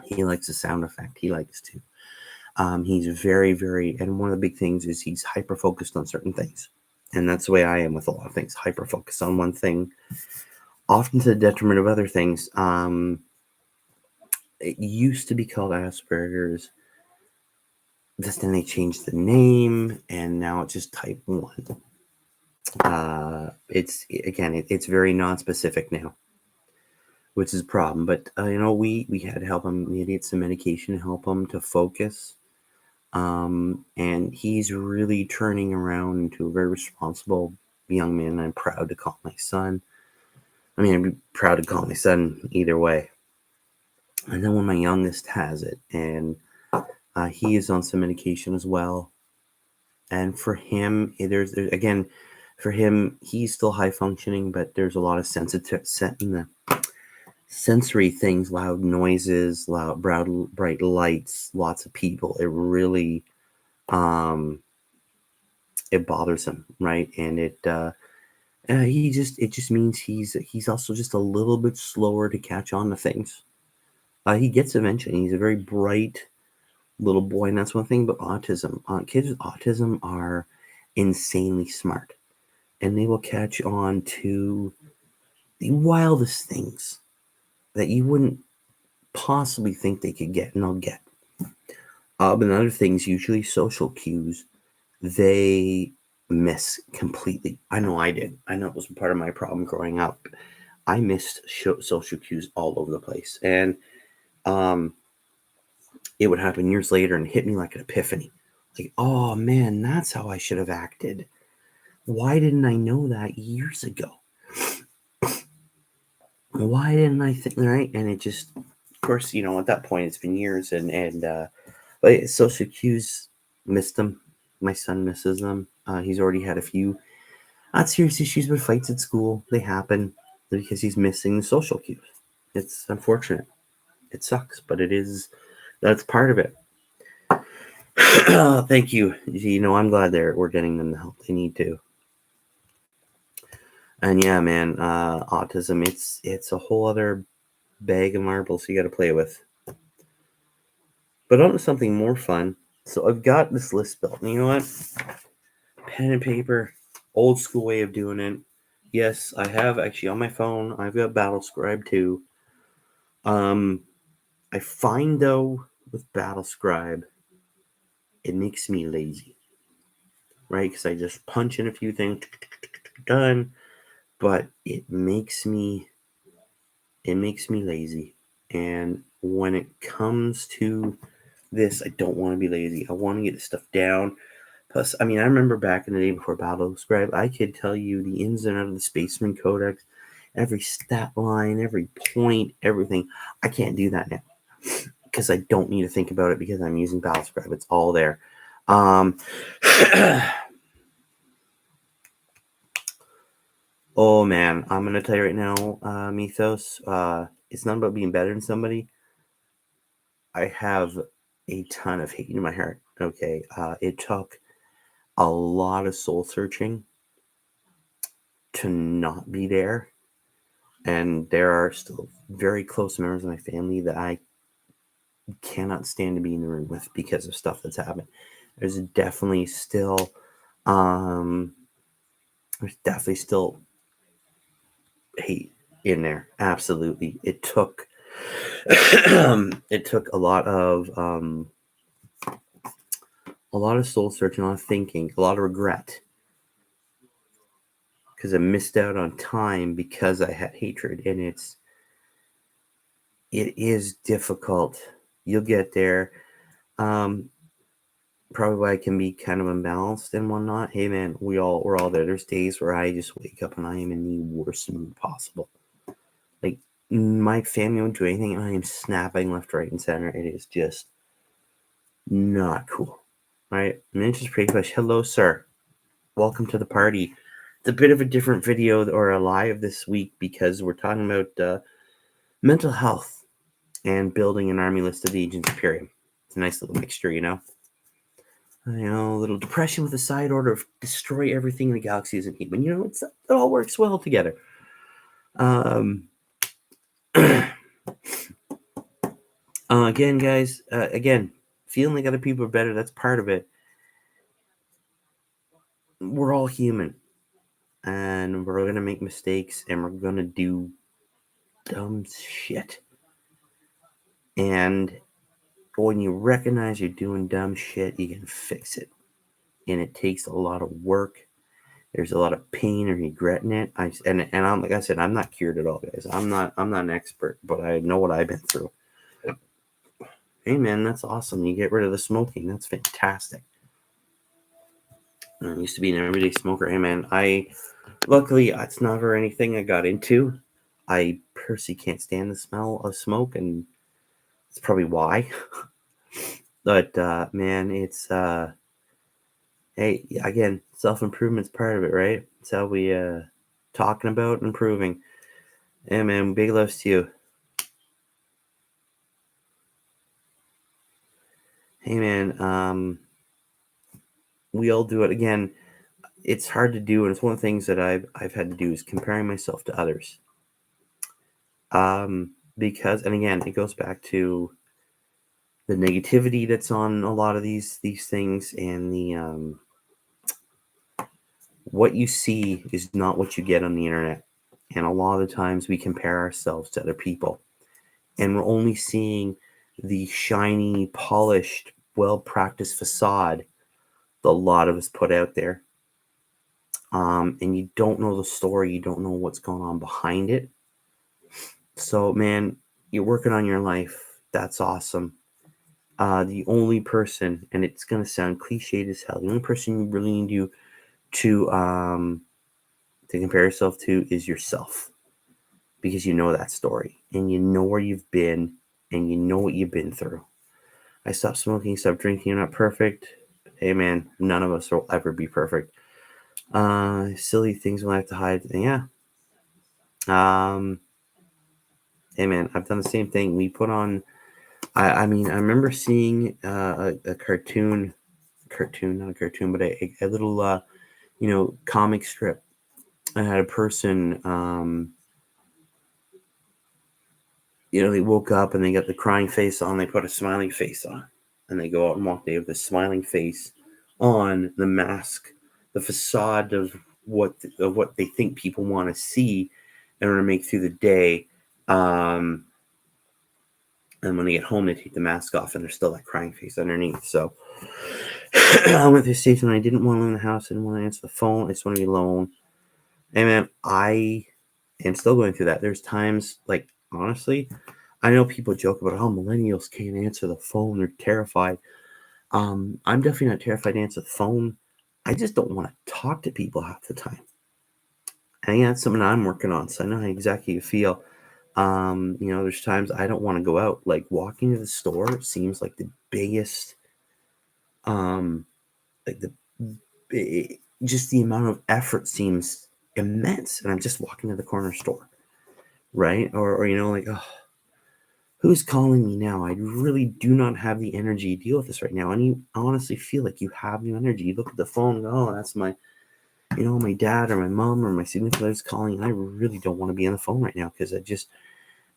He likes a sound effect. He likes to. He's very, very, and one of the big things is he's hyper focused on certain things. And that's the way I am with a lot of things, hyper focused on one thing, often to the detriment of other things. It used to be called Asperger's. Then they changed the name, and now it's just type 1. It's very non-specific now, which is a problem. But we had to help him. We had to get some medication to help him to focus. And he's really turning around into a very responsible young man. I'm proud to call my son. I mean, I'd be proud to call my son either way. And then when my youngest has it, and he is on some medication as well. And for him, there's again, for him, he's still high functioning, but there's a lot of sensory things, loud noises, loud, bright lights, lots of people. It really, it bothers him, right? And it just means he's also just a little bit slower to catch on to things. He gets eventually. He's a very bright little boy, and that's one thing about autism. Kids with autism are insanely smart, and they will catch on to the wildest things that you wouldn't possibly think they could get, and they'll get. But other things, usually social cues, they miss completely. I know I did. I know it was part of my problem growing up. I missed social cues all over the place, and it would happen years later and hit me like an epiphany. Like, oh man, that's how I should have acted. Why didn't I know that years ago? Why didn't I think, right? And it just, of course, at that point it's been years, but social cues, missed them. My son misses them. He's already had a few not serious issues, but fights at school. They happen because he's missing the social cues. It's unfortunate. It sucks, but that's part of it. Thank you. I'm glad we're getting them the help they need to. And yeah, man, autism, it's a whole other bag of marbles you got to play with. But on to something more fun. So I've got this list built. And you know what? Pen and paper, old school way of doing it. Yes, I have actually on my phone. I've got BattleScribe too. I find though with BattleScribe, it makes me lazy, right? Because I just punch in a few things, done. But it makes me lazy. And when it comes to this, I don't want to be lazy. I want to get this stuff down. Plus, I mean, I remember back in the day before BattleScribe, I could tell you the ins and outs of the Spaceman Codex, every stat line, every point, everything. I can't do that now because I don't need to think about it because I'm using BattleScribe. It's all there. Oh man, I'm gonna tell you right now, Mythos. It's not about being better than somebody. I have a ton of hate in my heart. Okay, it took a lot of soul searching to not be there, and there are still very close members of my family that I cannot stand to be in the room with because of stuff that's happened. There's definitely still, um, hate in there. Absolutely, it took it took a lot of soul searching, a lot of thinking, a lot of regret because I missed out on time because I had hatred, and it is difficult. You'll get there. probably why I can be kind of imbalanced and whatnot. Hey man, we're all there. There's days where I just wake up and I am in the worst mood possible. Like, my family won't do anything and I am snapping left, right, and center. It is just not cool. Alright, Ninja's Pretty Push. Hello, sir. Welcome to the party. It's a bit of a different video or a live this week because we're talking about mental health and building an army list of the agents Imperium. It's a nice little mixture, you know? A little depression with a side order of destroy everything in the galaxy as an human. It all works well together. Again, guys, feeling like other people are better, that's part of it. We're all human. And we're going to make mistakes and we're going to do dumb shit. And when you recognize you're doing dumb shit, you can fix it. And it takes a lot of work. There's a lot of pain and regret in it. I'm like I said, I'm not cured at all, guys. I'm not an expert, but I know what I've been through. Hey man, that's awesome. You get rid of the smoking. That's fantastic. I used to be an everyday smoker. Hey man, luckily it's never anything I got into. I personally can't stand the smell of smoke, and it's probably why. But man, it's hey, again, self-improvement's part of it, right? It's how we talking about improving. Hey man, big loves to you. Hey man, we all do it. Again, it's hard to do, and it's one of the things that I've had to do is comparing myself to others. Because, and again, it goes back to the negativity that's on a lot of these things, and the what you see is not what you get on the internet. And a lot of the times we compare ourselves to other people, and we're only seeing the shiny, polished, well-practiced facade that a lot of us put out there. And you don't know the story, you don't know what's going on behind it. So, man, you're working on your life. That's awesome. The only person, and it's gonna sound cliched as hell, the only person you really need to compare yourself to is yourself, because you know that story and you know where you've been and you know what you've been through. I stopped smoking, stopped drinking. I'm not perfect. Hey man, none of us will ever be perfect. Silly things we'll have to hide. Yeah. Hey man, I've done the same thing. We put on. I mean, I remember seeing a cartoon, not a cartoon, but a little comic strip. I had a person, they woke up and they got the crying face on. They put a smiling face on, and they go out and walk day with the smiling face on, the mask, the facade of what they think people want to see in order to make through the day. And when they get home, they take the mask off, and there's still that crying face underneath. So I went through a stage when I didn't want to leave the house. I didn't want to answer the phone. I just want to be alone. And man, I am still going through that. There's times, like, honestly, I know people joke about how millennials can't answer the phone. They're terrified. I'm definitely not terrified to answer the phone. I just don't want to talk to people half the time. And that's something I'm working on. So I know how exactly you feel. There's times I don't want to go out. Like, walking to the store seems like the biggest, like just the amount of effort seems immense. And I'm just walking to the corner store, right? Or like, oh, who's calling me now? I really do not have the energy to deal with this right now. And you honestly feel like you have the energy. You look at the phone and go, oh, that's my dad or my mom or my significant other's calling. And I really don't want to be on the phone right now, because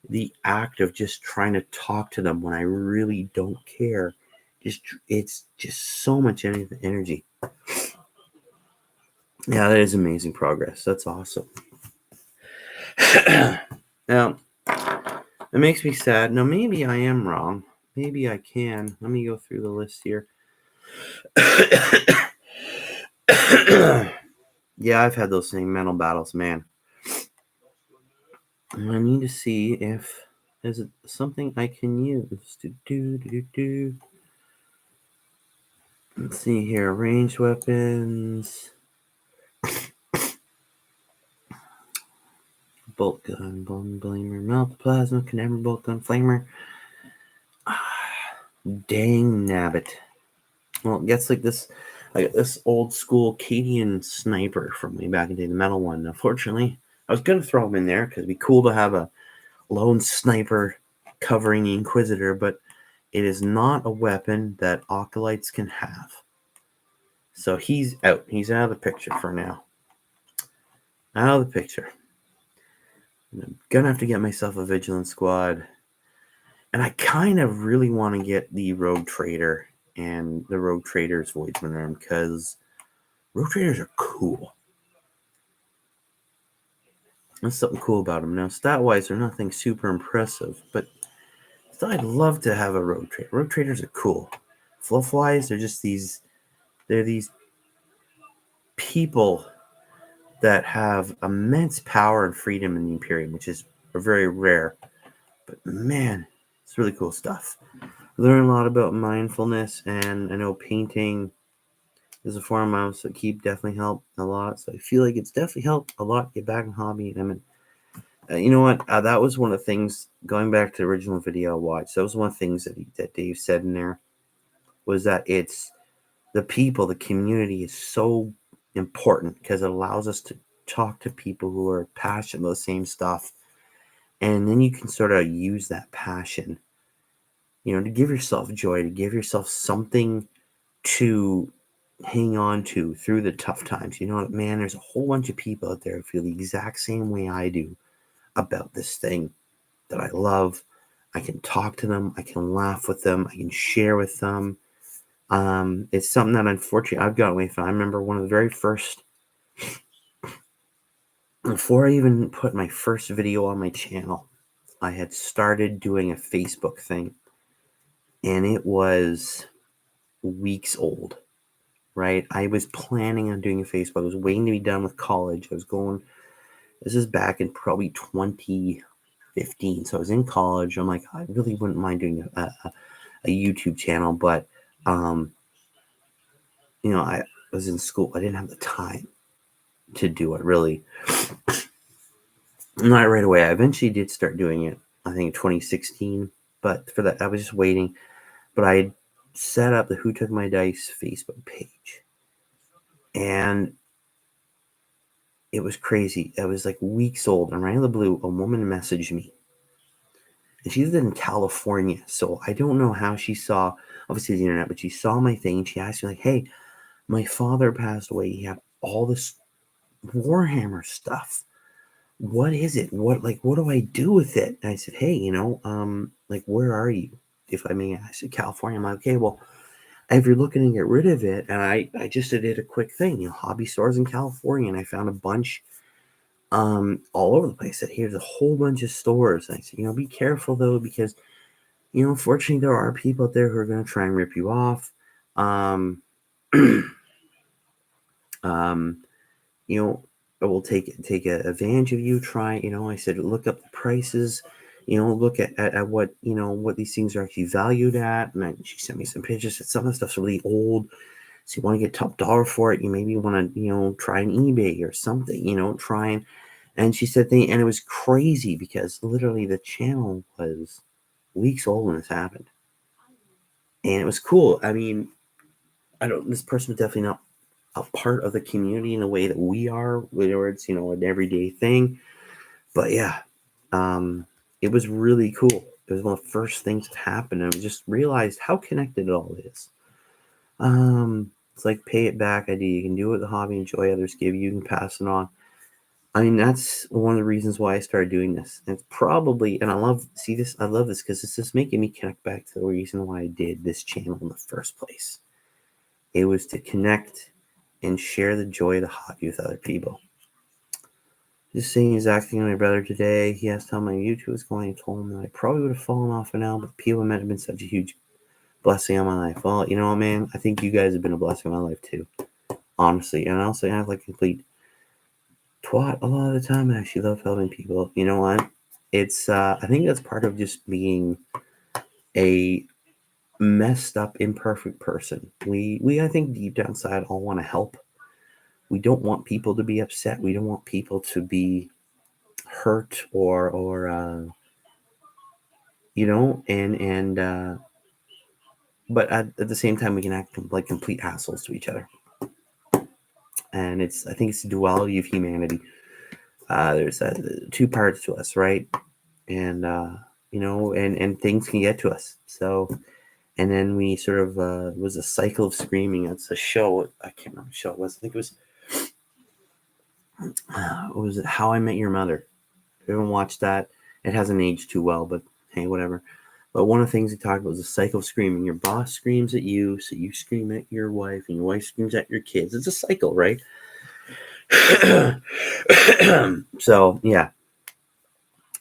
the act of just trying to talk to them when I really don't care, it's just so much energy. Yeah, that is amazing progress. That's awesome. Now, it makes me sad. Now, maybe I am wrong. Maybe I can. Let me go through the list here. Yeah, I've had those same mental battles, man. I need to see if is it something I can use to do. Let's see here. Ranged weapons. Bolt gun, bomb blamer, melt plasma, cadaver bolt gun, flamer. Dang nabbit. Well, it gets like this. I got this old school Cadian sniper from way back in the day, the metal one. Unfortunately, I was gonna throw him in there because it'd be cool to have a lone sniper covering the Inquisitor, but it is not a weapon that acolytes can have. So he's out. He's out of the picture for now. Out of the picture. I'm gonna have to get myself a Vigilant Squad. And I kind of really want to get the Rogue Trader and the Rogue Trader's Voidsman arm because Rogue Traders are cool. There's something cool about them. Now, stat-wise, they're nothing super impressive, but still, I'd love to have a Rogue Trader. Rogue Traders are cool. Fluff-wise, they're just these people that have immense power and freedom in the Imperium, which is very rare. But man, it's really cool stuff. I learned a lot about mindfulness, and I know painting is a form of mindfulness that definitely helped a lot. So I feel like it's definitely helped a lot get back in hobby. I mean, you know what? That was one of the things, going back to the original video I watched, that was one of the things that Dave said in there, was that it's the people, the community is so important because it allows us to talk to people who are passionate about the same stuff. And then you can sort of use that passion, to give yourself joy, to give yourself something to hang on to through the tough times. You know what, man, there's a whole bunch of people out there who feel the exact same way I do about this thing that I love. I can talk to them, I can laugh with them, I can share with them. It's something that unfortunately I've gotten away from. I remember one of the very first, before I even put my first video on my channel, I had started doing a Facebook thing, and it was weeks old, right? I was planning on doing a Facebook. I was waiting to be done with college. This is back in probably 2015. So I was in college. I'm like, I really wouldn't mind doing a YouTube channel, but, I was in school. I didn't have the time to do it, really. Not right away. I eventually did start doing it, I think 2016. But for that, I was just waiting. But I had set up the Who Took My Dice Facebook page. And it was crazy. It was like weeks old. And right out of the blue, a woman messaged me. And she lived in California. So I don't know how she saw, obviously, the internet, but she saw my thing. And she asked me, like, hey, my father passed away. He had all this Warhammer stuff. What is it? What do I do with it? And I said, hey, where are you? If I may, I said, California. I'm like, okay, well, if you're looking to get rid of it, and I just did a quick thing, hobby stores in California, and I found a bunch all over the place. I said, here's a whole bunch of stores. And I said, be careful though, because, unfortunately there are people out there who are going to try and rip you off. It will take advantage of you. Try, I said, look up the prices, look at what, what these things are actually valued at. And she sent me some pictures. Some of the stuff's really old. So you want to get top dollar for it. You maybe want to, try an eBay or something, try and she said, and it was crazy because literally the channel was weeks old when this happened. And it was cool. I mean, this person was definitely not a part of the community in a way that we are, where it's, an everyday thing. But yeah, it was really cool. It was one of the first things that happened. And I just realized how connected it all is. It's like pay it back idea. You can do what the hobby and joy others give you, can pass it on. I mean, that's one of the reasons why I started doing this. And it's probably, and I love this because it's just making me connect back to the reason why I did this channel in the first place. It was to connect and share the joy of the hobby with other people. Just saying exactly to my brother today. He asked how my YouTube was going. I told him that I probably would have fallen off by now, but the people I met have been such a huge blessing on my life. Well, you know what, man? I think you guys have been a blessing on my life too. Honestly. And I also act like a complete twat a lot of the time. I actually love helping people. You know what? It's I think that's part of just being a messed up, imperfect person. We I think deep down inside all want to help. We don't want people to be upset. We don't want people to be hurt or and but at the same time we can act like complete assholes to each other. And I think it's the duality of humanity. There's two parts to us, right? And and things can get to us. So, and then we sort of it was a cycle of screaming. It's a show. I can't remember what show it was. I think it was what was it? How I Met Your Mother. Everyone watched that. It hasn't aged too well, but hey, whatever. But one of the things he talked about was a cycle of screaming. Your boss screams at you, so you scream at your wife, and your wife screams at your kids. It's a cycle, right? So yeah,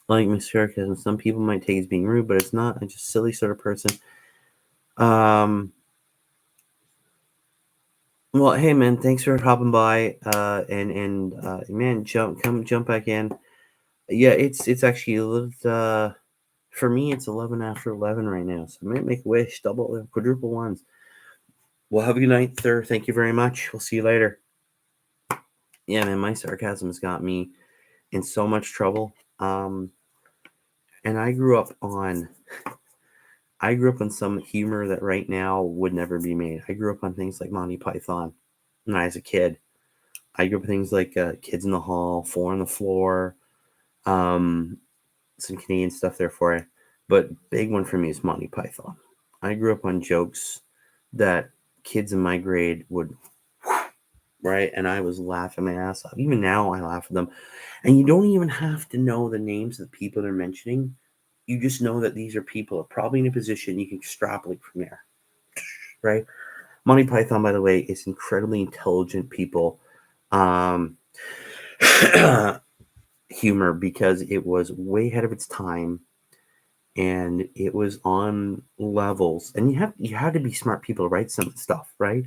like my sarcasm, some people might take it as being rude, but it's not. I'm just a silly sort of person. Well, hey man, thanks for hopping by. And man, jump back in. Yeah, it's actually a little. For me, it's 11 after 11 right now, so I might make a wish, double, quadruple ones. Well, have a good night, sir. Thank you very much. We'll see you later. Yeah, man, my sarcasm has got me in so much trouble. And I grew up on some humor that right now would never be made. I grew up on things like Monty Python when I was a kid. I grew up on things like Kids in the Hall, Four on the Floor, some Canadian stuff there for you. But big one for me is Monty Python. I grew up on jokes that kids in my grade would, right? And I was laughing my ass off. Even now, I laugh at them. And you don't even have to know the names of the people they're mentioning. You just know that these are people are probably in a position you can extrapolate from there, right? Monty Python, by the way, is incredibly intelligent people. Um, humor because it was way ahead of its time and it was on levels, and you had to be smart people to write some stuff, right?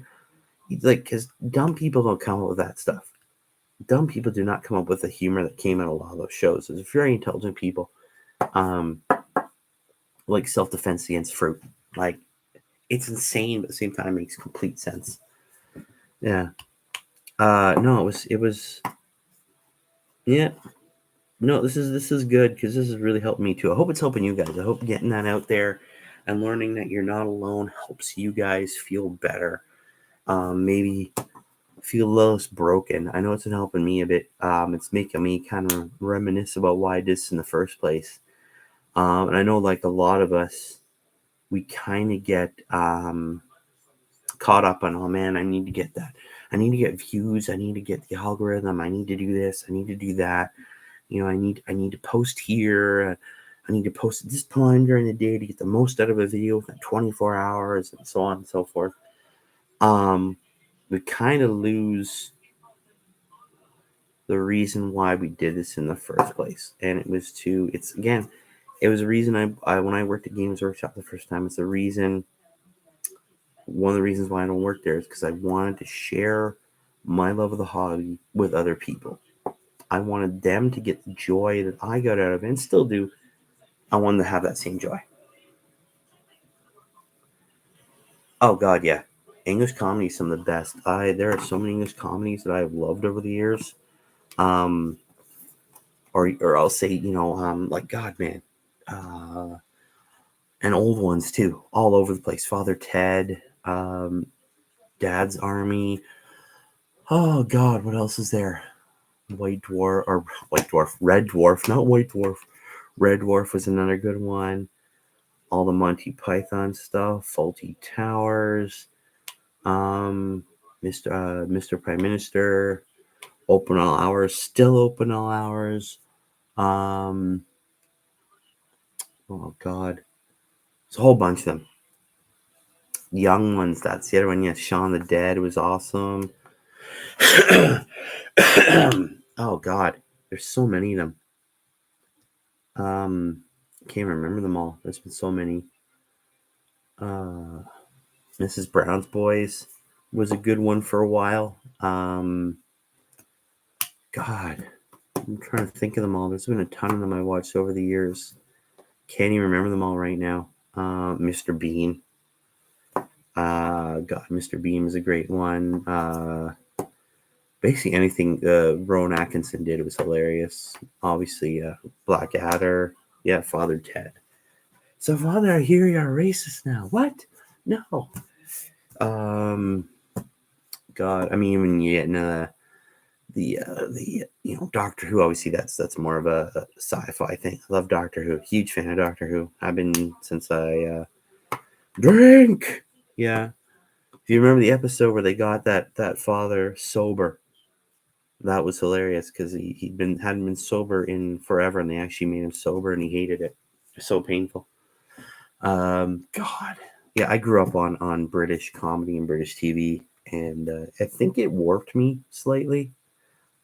Like, because dumb people don't come up with that stuff. Dumb people do not come up with the humor that came in a lot of those shows. It's very intelligent people, um like Self-Defense Against Fruit. Like, it's insane, but at the same time it makes complete sense. Yeah. No, it was yeah. No, this is good because this has really helped me too. I hope it's helping you guys. I hope getting that out there and learning that you're not alone helps you guys feel better. Maybe feel less broken. I know it's been helping me a bit. It's making me kind of reminisce about why I did this in the first place. And I know, like a lot of us, we kind of get caught up on, oh man, I need to get that. I need to get views. I need to get the algorithm. I need to do this. I need to do that. I need to post here. I need to post at this time during the day to get the most out of a video within 24 hours, and so on and so forth. We kind of lose the reason why we did this in the first place, and it was it was a reason I when I worked at Games Workshop the first time. It's a reason. One of the reasons why I don't work there is because I wanted to share my love of the hobby with other people. I wanted them to get the joy that I got out of it and still do. I wanted to have that same joy. Oh God, yeah. English comedy is some of the best. There are so many English comedies that I've loved over the years. Um, or I'll say, like God, man, and old ones too, all over the place. Father Ted, Dad's Army. Oh God, what else is there? Red Dwarf, not White Dwarf. Red Dwarf was another good one. All the Monty Python stuff, Faulty Towers, Mr. Prime Minister, open all hours, still open all hours. Oh God, it's a whole bunch of them. Young ones, that's the other one. Yes, Shaun the Dead was awesome. Oh God, there's so many of them. Can't remember them all. There's been so many. Mrs. Brown's Boys was a good one for a while. God, I'm trying to think of them all. There's been a ton of them I watched over the years. Can't even remember them all right now. Mr. Bean. God, Mr. Beam is a great one. Basically anything Rowan Atkinson did was hilarious. Obviously, Blackadder. Yeah, Father Ted. So, Father, I hear you're a racist now. What? No. God, I mean, when you get into the Doctor Who, obviously that's more of a sci-fi thing. I love Doctor Who. Huge fan of Doctor Who. I've been since I drink. Yeah. If you remember the episode where they got that father sober, that was hilarious because hadn't been sober in forever, and they actually made him sober, and he hated it. It was so painful. God, yeah, I grew up on British comedy and British TV, and I think it warped me slightly.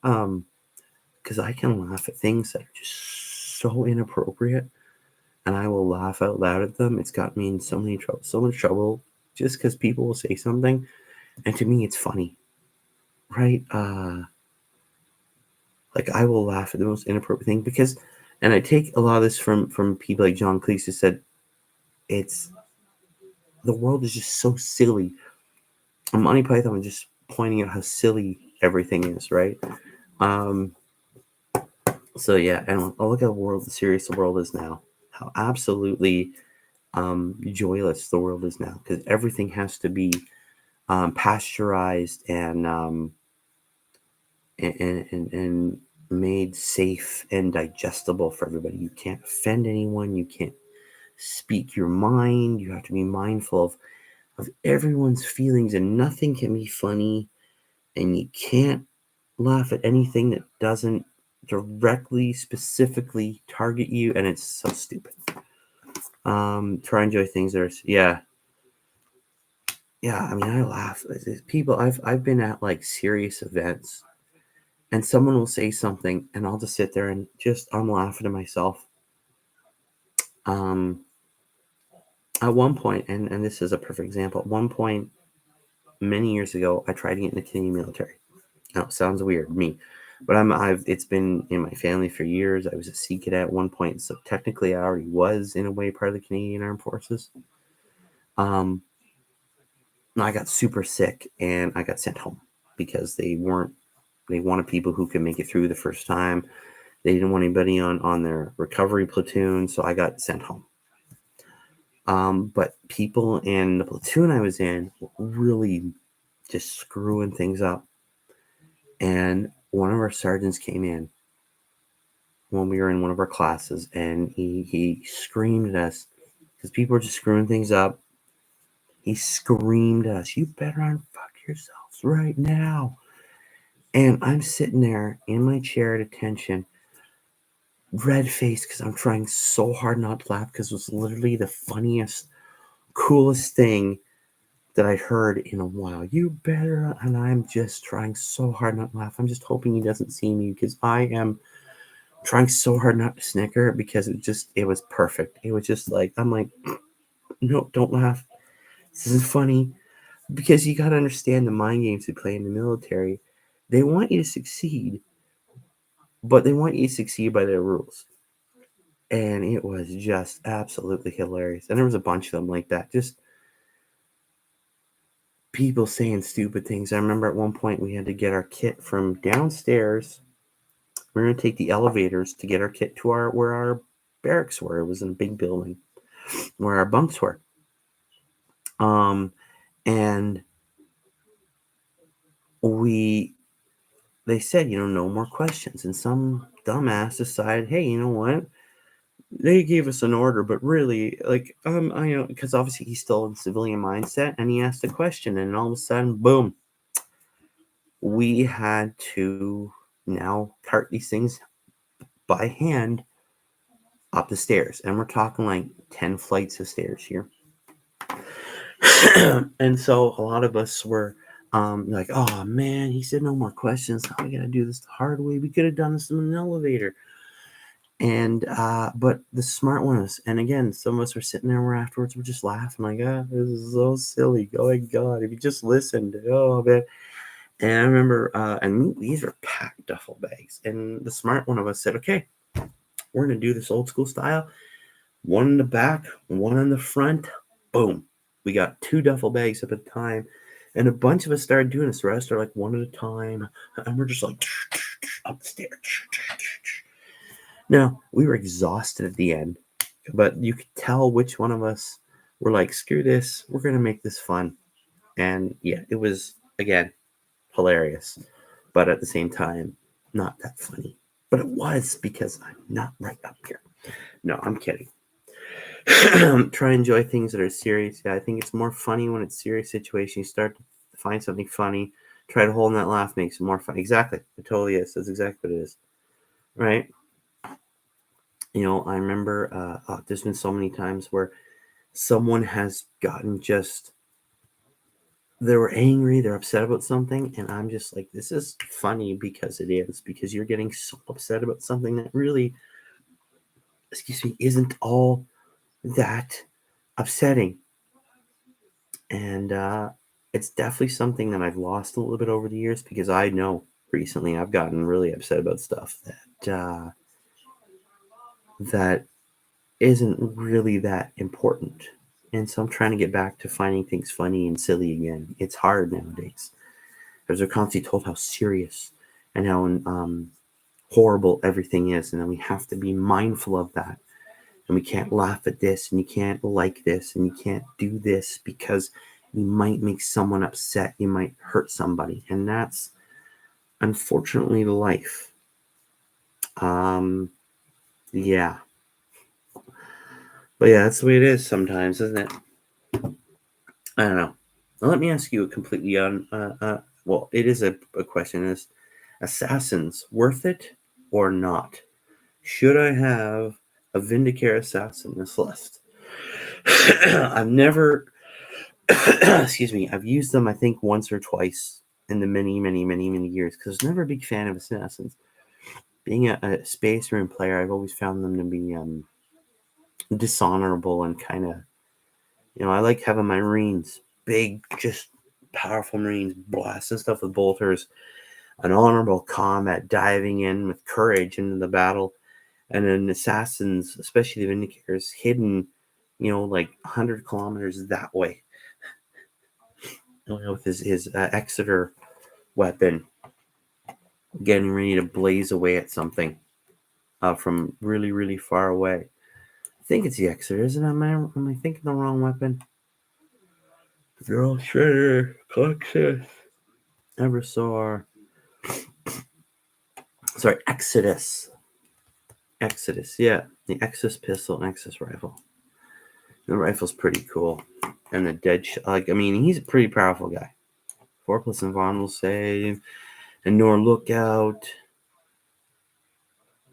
Because I can laugh at things that are just so inappropriate, and I will laugh out loud at them. It's got me in so much trouble, just because people will say something, and to me, it's funny, right? Like I will laugh at the most inappropriate thing because, and I take a lot of this from people like John Cleese who said, it's the world is just so silly. And Monty Python was just pointing out how silly everything is, right? So yeah, and I'll look at the serious the world is now, how absolutely joyless the world is now, because everything has to be pasteurized and made safe and digestible for everybody. You can't offend anyone. You can't speak your mind. You have to be mindful of everyone's feelings, and nothing can be funny. And you can't laugh at anything that doesn't directly, specifically target you. And it's so stupid. Try and enjoy things that are, yeah. I mean, I laugh. People, I've been at like serious events, and someone will say something, and I'll just sit there and I'm laughing to myself. At one point, and this is a perfect example. At one point, many years ago, I tried to get in the Canadian military. Now, it sounds weird, me, but it's been in my family for years. I was a Sea Cadet at one point, so technically, I already was in a way part of the Canadian Armed Forces. I got super sick and I got sent home because they wanted people who could make it through the first time. They didn't want anybody on their recovery platoon, so I got sent home. But people in the platoon I was in were really just screwing things up. And one of our sergeants came in when we were in one of our classes, and he screamed at us because people were just screwing things up. He screamed at us, "You better unfuck yourselves right now." And I'm sitting there in my chair at attention, red faced because I'm trying so hard not to laugh because it was literally the funniest, coolest thing that I'd heard in a while. "You better," and I'm just trying so hard not to laugh. I'm just hoping he doesn't see me because I am trying so hard not to snicker because it was perfect. It was just like, I'm like, no, don't laugh. This isn't funny. Because you got to understand the mind games they play in the military. They want you to succeed, but they want you to succeed by their rules. And it was just absolutely hilarious. And there was a bunch of them like that. Just people saying stupid things. I remember at one point we had to get our kit from downstairs. We were going to take the elevators to get our kit to where our barracks were. It was in a big building where our bunks were. And they said, no more questions. And some dumbass decided, hey, you know what? They gave us an order, but really, like, because obviously he's still in civilian mindset, and he asked a question, and all of a sudden, boom, we had to now cart these things by hand up the stairs, and we're talking like 10 flights of stairs here. And so a lot of us were like, oh man, he said no more questions. How we gotta do this the hard way? We could have done this in an elevator. And but the smart ones, and again, some of us were sitting there where afterwards we're just laughing like, this is so silly. Oh my god, if you just listened, oh man. And I remember and these were packed duffel bags, and the smart one of us said, okay, we're gonna do this old school style. One in the back, one in the front, boom. We got 2 duffel bags up at a time, and a bunch of us started doing this. The rest are like one at a time, and we're just like up the stairs. Now, we were exhausted at the end, but you could tell which one of us were like, screw this, we're going to make this fun. And yeah, it was, again, hilarious, but at the same time, not that funny. But it was because I'm not right up here. No, I'm kidding. Try and enjoy things that are serious. Yeah, I think it's more funny when it's serious situation. You start to find something funny. Try to hold in that laugh makes it more fun. Exactly. It totally is. That's exactly what it is. Right? I remember there's been so many times where someone has gotten they were angry, they're upset about something, and I'm just like, this is funny because it is, because you're getting so upset about something that really, excuse me, isn't all that upsetting. And it's definitely something that I've lost a little bit over the years, because I know recently I've gotten really upset about stuff that isn't really that important. And so I'm trying to get back to finding things funny and silly again. It's hard nowadays, because we're constantly told how serious and how horrible everything is. And then we have to be mindful of that. And we can't laugh at this, and you can't like this, and you can't do this, because you might make someone upset. You might hurt somebody. And that's unfortunately life. Yeah. But yeah, that's the way it is sometimes, isn't it? I don't know. Now, let me ask you a completely well, it is a question. Is assassins worth it or not? Should I have a Vindicare assassin in this list? I've never, excuse me, I've used them, I think, once or twice in the many, many, many, many years, because I was never a big fan of assassins. Being a Space Marine player, I've always found them to be dishonorable and kind of, I like having my Marines, big, just powerful Marines, blasting stuff with bolters, an honorable combat, diving in with courage into the battle, and then assassins, especially the Vindicators, hidden, like 100 kilometers that way, with his Exeter weapon, getting ready to blaze away at something from really, really far away. I think it's the Exeter, isn't it? Am I thinking the wrong weapon? Girl Shredder, Colossus, Eversor. Sorry, Exodus. Exodus, yeah. The Exodus pistol and Exodus rifle. The rifle's pretty cool. And the dead he's a pretty powerful guy. 4+ invulnerable save. And Nor lookout.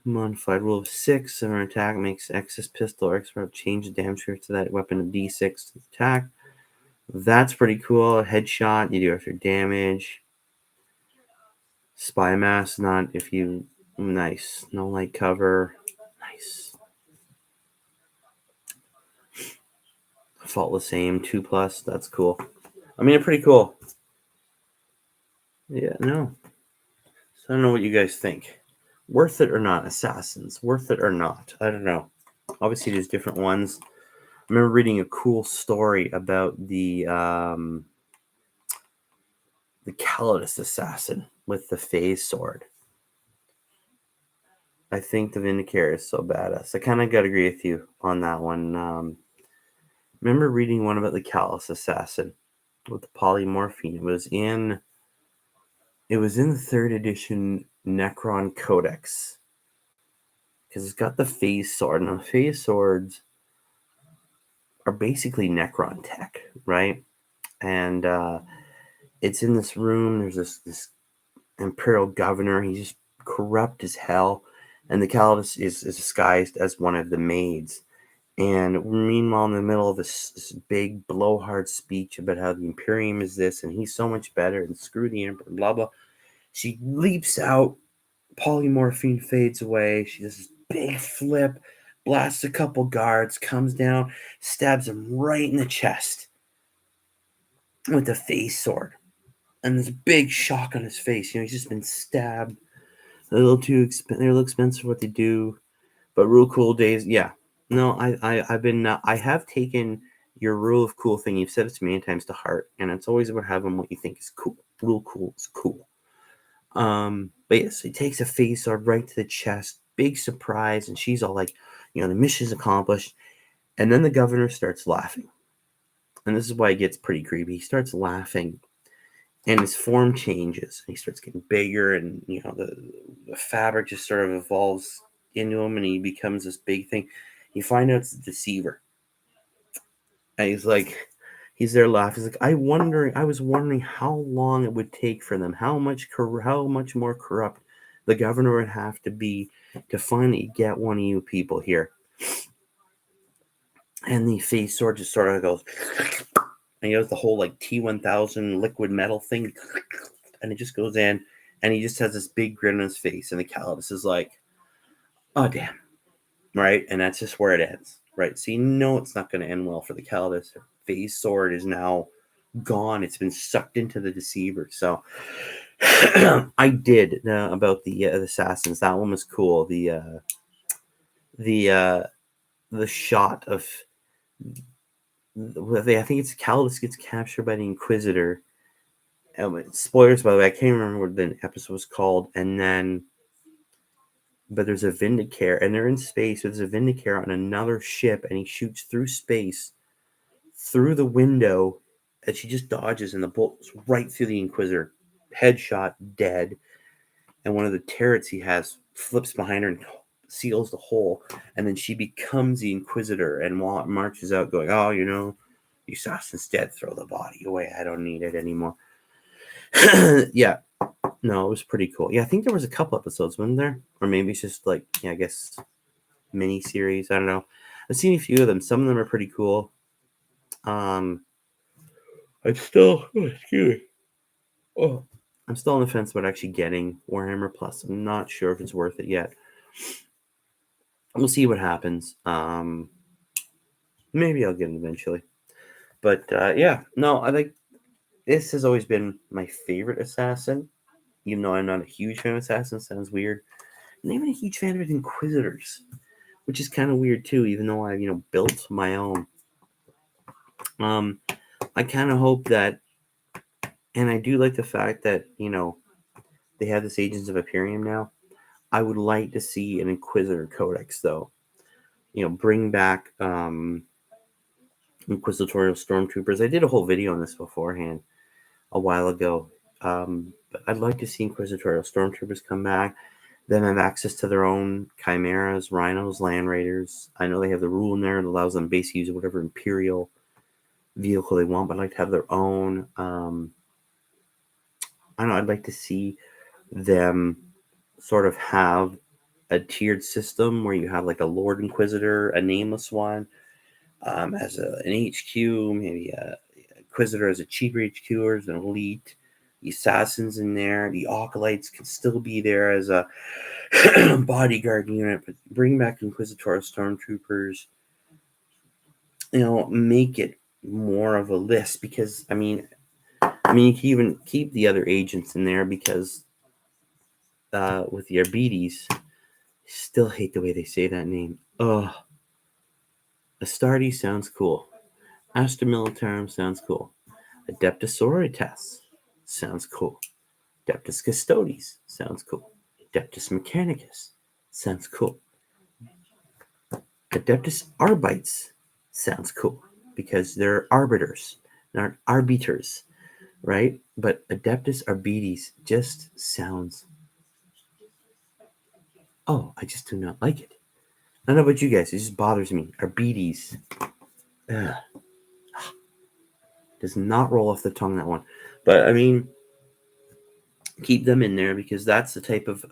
Modified rule of 6. And an attack makes Exodus pistol or expert change the damage to that weapon of D6 to attack. That's pretty cool. Headshot, you do extra damage. Spy mask, not if you. Nice. No light cover. Nice. Faultless aim, 2+. That's cool. They're pretty cool. Yeah, no. So I don't know what you guys think. Worth it or not? Assassins. Worth it or not? I don't know. Obviously, there's different ones. I remember reading a cool story about the Calidus assassin with the phase sword. I think the Vindicare is so badass. I kind of got to agree with you on that one. Remember reading one about the Calidus assassin with the polymorphine. It was in the 3rd edition Necron Codex, because it's got the phase sword. Now, the phase swords are basically Necron tech, right? And it's in this room. There's this imperial governor. He's just corrupt as hell. And the Calidus is disguised as one of the maids. And meanwhile, in the middle of this big blowhard speech about how the Imperium is this, and he's so much better, and screw the Emperor, blah, blah. She leaps out, polymorphine fades away. She does this big flip, blasts a couple guards, comes down, stabs him right in the chest with the phase sword. And this big shock on his face. He's just been stabbed. A little too expensive. They're a little expensive what they do, but real cool days. Yeah. No, I've been. I have taken your rule of cool thing, you've said it to me many times, to heart, and it's always about having what you think is cool. Real cool is cool. But yes, he takes a face sword right to the chest, big surprise, and she's all like, the mission's accomplished. And then the governor starts laughing. And this is why it gets pretty creepy. He starts laughing, and his form changes. He starts getting bigger, and the fabric just sort of evolves into him, and he becomes this big thing. You find out it's the deceiver. And he's there laughing. He's like, I was wondering how long it would take for them, how much more corrupt the governor would have to be to finally get one of you people here. And the face sword just sort of goes, and he does the whole like T1000 liquid metal thing, and it just goes in, and he just has this big grin on his face, and the Calidus is like, oh damn, right? And that's just where it ends, right? So it's not going to end well for the Calidus. Her face sword is now gone. It's been sucked into the deceiver. So I did about the assassins. That one was cool. The shot of I think it's Calidus gets captured by the Inquisitor. Spoilers, by the way. I can't remember what the episode was called. And then, but there's a Vindicator, and they're in space. There's a Vindicator on another ship, and he shoots through space, through the window, and she just dodges, and the bullet's right through the Inquisitor. Headshot, dead. And one of the turrets he has flips behind her and seals the hole. And then she becomes the Inquisitor, and while it marches out going, oh, the assassin's dead, throw the body away. I don't need it anymore. Yeah. No, it was pretty cool. Yeah, I think there was a couple episodes, wasn't there? Or maybe it's just like, I guess, mini series. I don't know. I've seen a few of them. Some of them are pretty cool. I'm still, excuse me. Oh, I'm still on the fence about actually getting Warhammer Plus. I'm not sure if it's worth it yet. We'll see what happens. Maybe I'll get it eventually. But yeah, no, I think this has always been my favorite assassin. Even though I'm not a huge fan of assassins, sounds weird. I'm not even a huge fan of Inquisitors, which is kind of weird too. Even though I, built my own. I kind of hope that, and I do like the fact that they have this Agents of Imperium now. I would like to see an Inquisitor Codex though. Bring back Inquisitorial Stormtroopers. I did a whole video on this beforehand a while ago. But I'd like to see Inquisitorial Stormtroopers come back. Then have access to their own Chimeras, Rhinos, Land Raiders. I know they have the rule in there that allows them basically to use whatever Imperial vehicle they want, but I'd like to have their own. I don't know. I'd like to see them sort of have a tiered system where you have like a Lord Inquisitor, a nameless one, as an HQ, maybe a Inquisitor as a cheaper HQ or as an elite. The assassins in there, the acolytes can still be there as a bodyguard unit, but bring back Inquisitorial Stormtroopers. Make it more of a list, because you can even keep the other agents in there, because with the Arbites, still hate the way they say that name. Ugh. Astartes sounds cool. Astra Militarum sounds cool. Adeptus Sororitas sounds cool. Adeptus Custodes sounds cool. Adeptus Mechanicus sounds cool. Adeptus Arbites sounds cool, because they're arbiters, not arbiters, right? But Adeptus Arbites just sounds, I just do not like it. I don't know about you guys, it just bothers me. Arbites. Ugh. Does not roll off the tongue, that one. But keep them in there, because that's the type of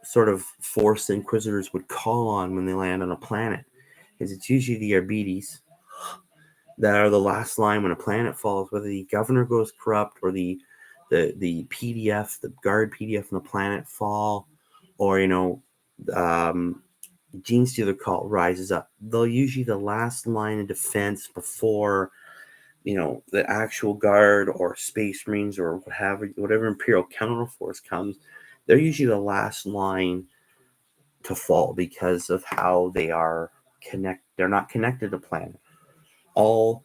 sort of force the Inquisitors would call on when they land on a planet. Because it's usually the Arbites that are the last line when a planet falls, whether the governor goes corrupt, or the PDF, the guard PDF on the planet fall, or Gene Stealer cult rises up. They'll usually the last line of defense before the actual guard or space marines or whatever Imperial counterforce comes. They're usually the last line to fall, because of how they are They're not connected to planet. All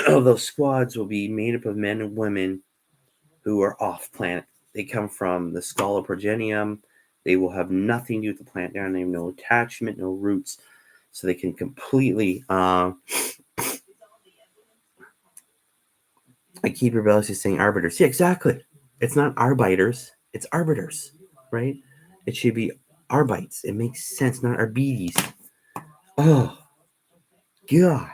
of those squads will be made up of men and women who are off planet. They come from the skull of Progenium. They will have nothing to do with the planet down. They have no attachment, no roots. So they can completely I keep rebelliously saying arbiters. Yeah, exactly. It's not arbiters, it's arbiters, right? It should be arbites. It makes sense, not arbites. Oh, God.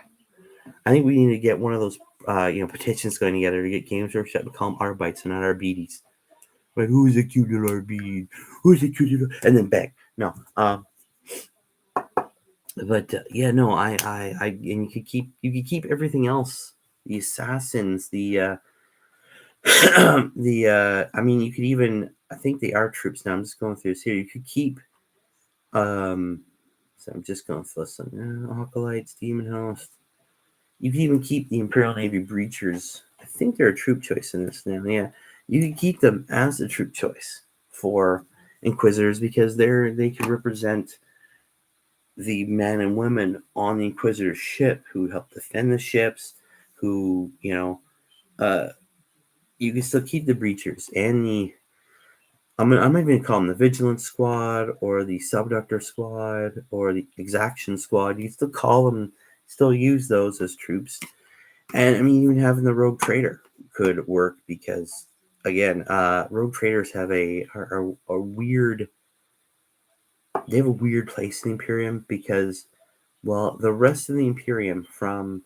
I think we need to get one of those petitions going together to get Games Workshop to call them arbites and not arbites. Like, who's a cute little arbite? Who's a cute little... And then bang. No. But yeah, no, and you could keep everything else. The assassins, the I mean, you could even, I think they are troops now. I'm just going through this here. You could keep, so I'm just going through this one. Acolytes, Demon Host. You could even keep the Imperial Navy Breachers. I think they're a troop choice in this now. Yeah, you could keep them as a troop choice for Inquisitors because they could represent the men and women on the Inquisitor ship who help defend the ships, who, you can still keep the Breachers and the I'm not even gonna call them the Vigilance Squad or the Subductor Squad or the Exaction Squad. You still call them, still use those as troops. And I mean, even having the Rogue Trader could work because, again, Rogue Traders have a weird. They have a weird place in the Imperium because, well, the rest of the Imperium, from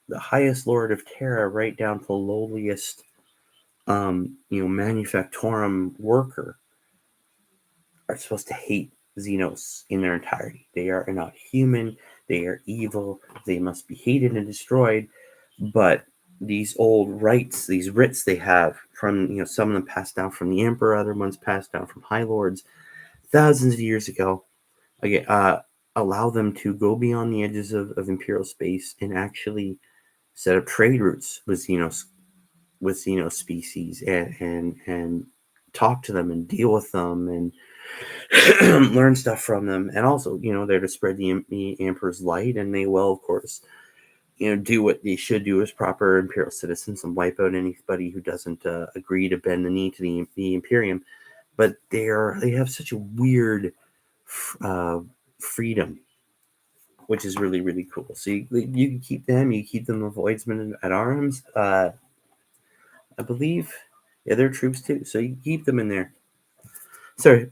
the highest Lord of Terra right down to the lowliest, manufactorum worker, are supposed to hate Xenos in their entirety. They are not human. They are evil. They must be hated and destroyed. But these old rites, these writs they have from, some of them passed down from the Emperor, other ones passed down from High Lords thousands of years ago, again, allow them to go beyond the edges of Imperial space and actually set up trade routes with Xenos species and talk to them and deal with them and learn stuff from them, and also, they're to spread the Emperor's light, and they will, of course, do what they should do as proper Imperial citizens and wipe out anybody who doesn't agree to bend the knee to the Imperium. But they have such a weird freedom, which is really, really cool. So you can keep them. You keep them the Voidsmen at arms. I believe, yeah, they're troops too. So you keep them in there. Sorry,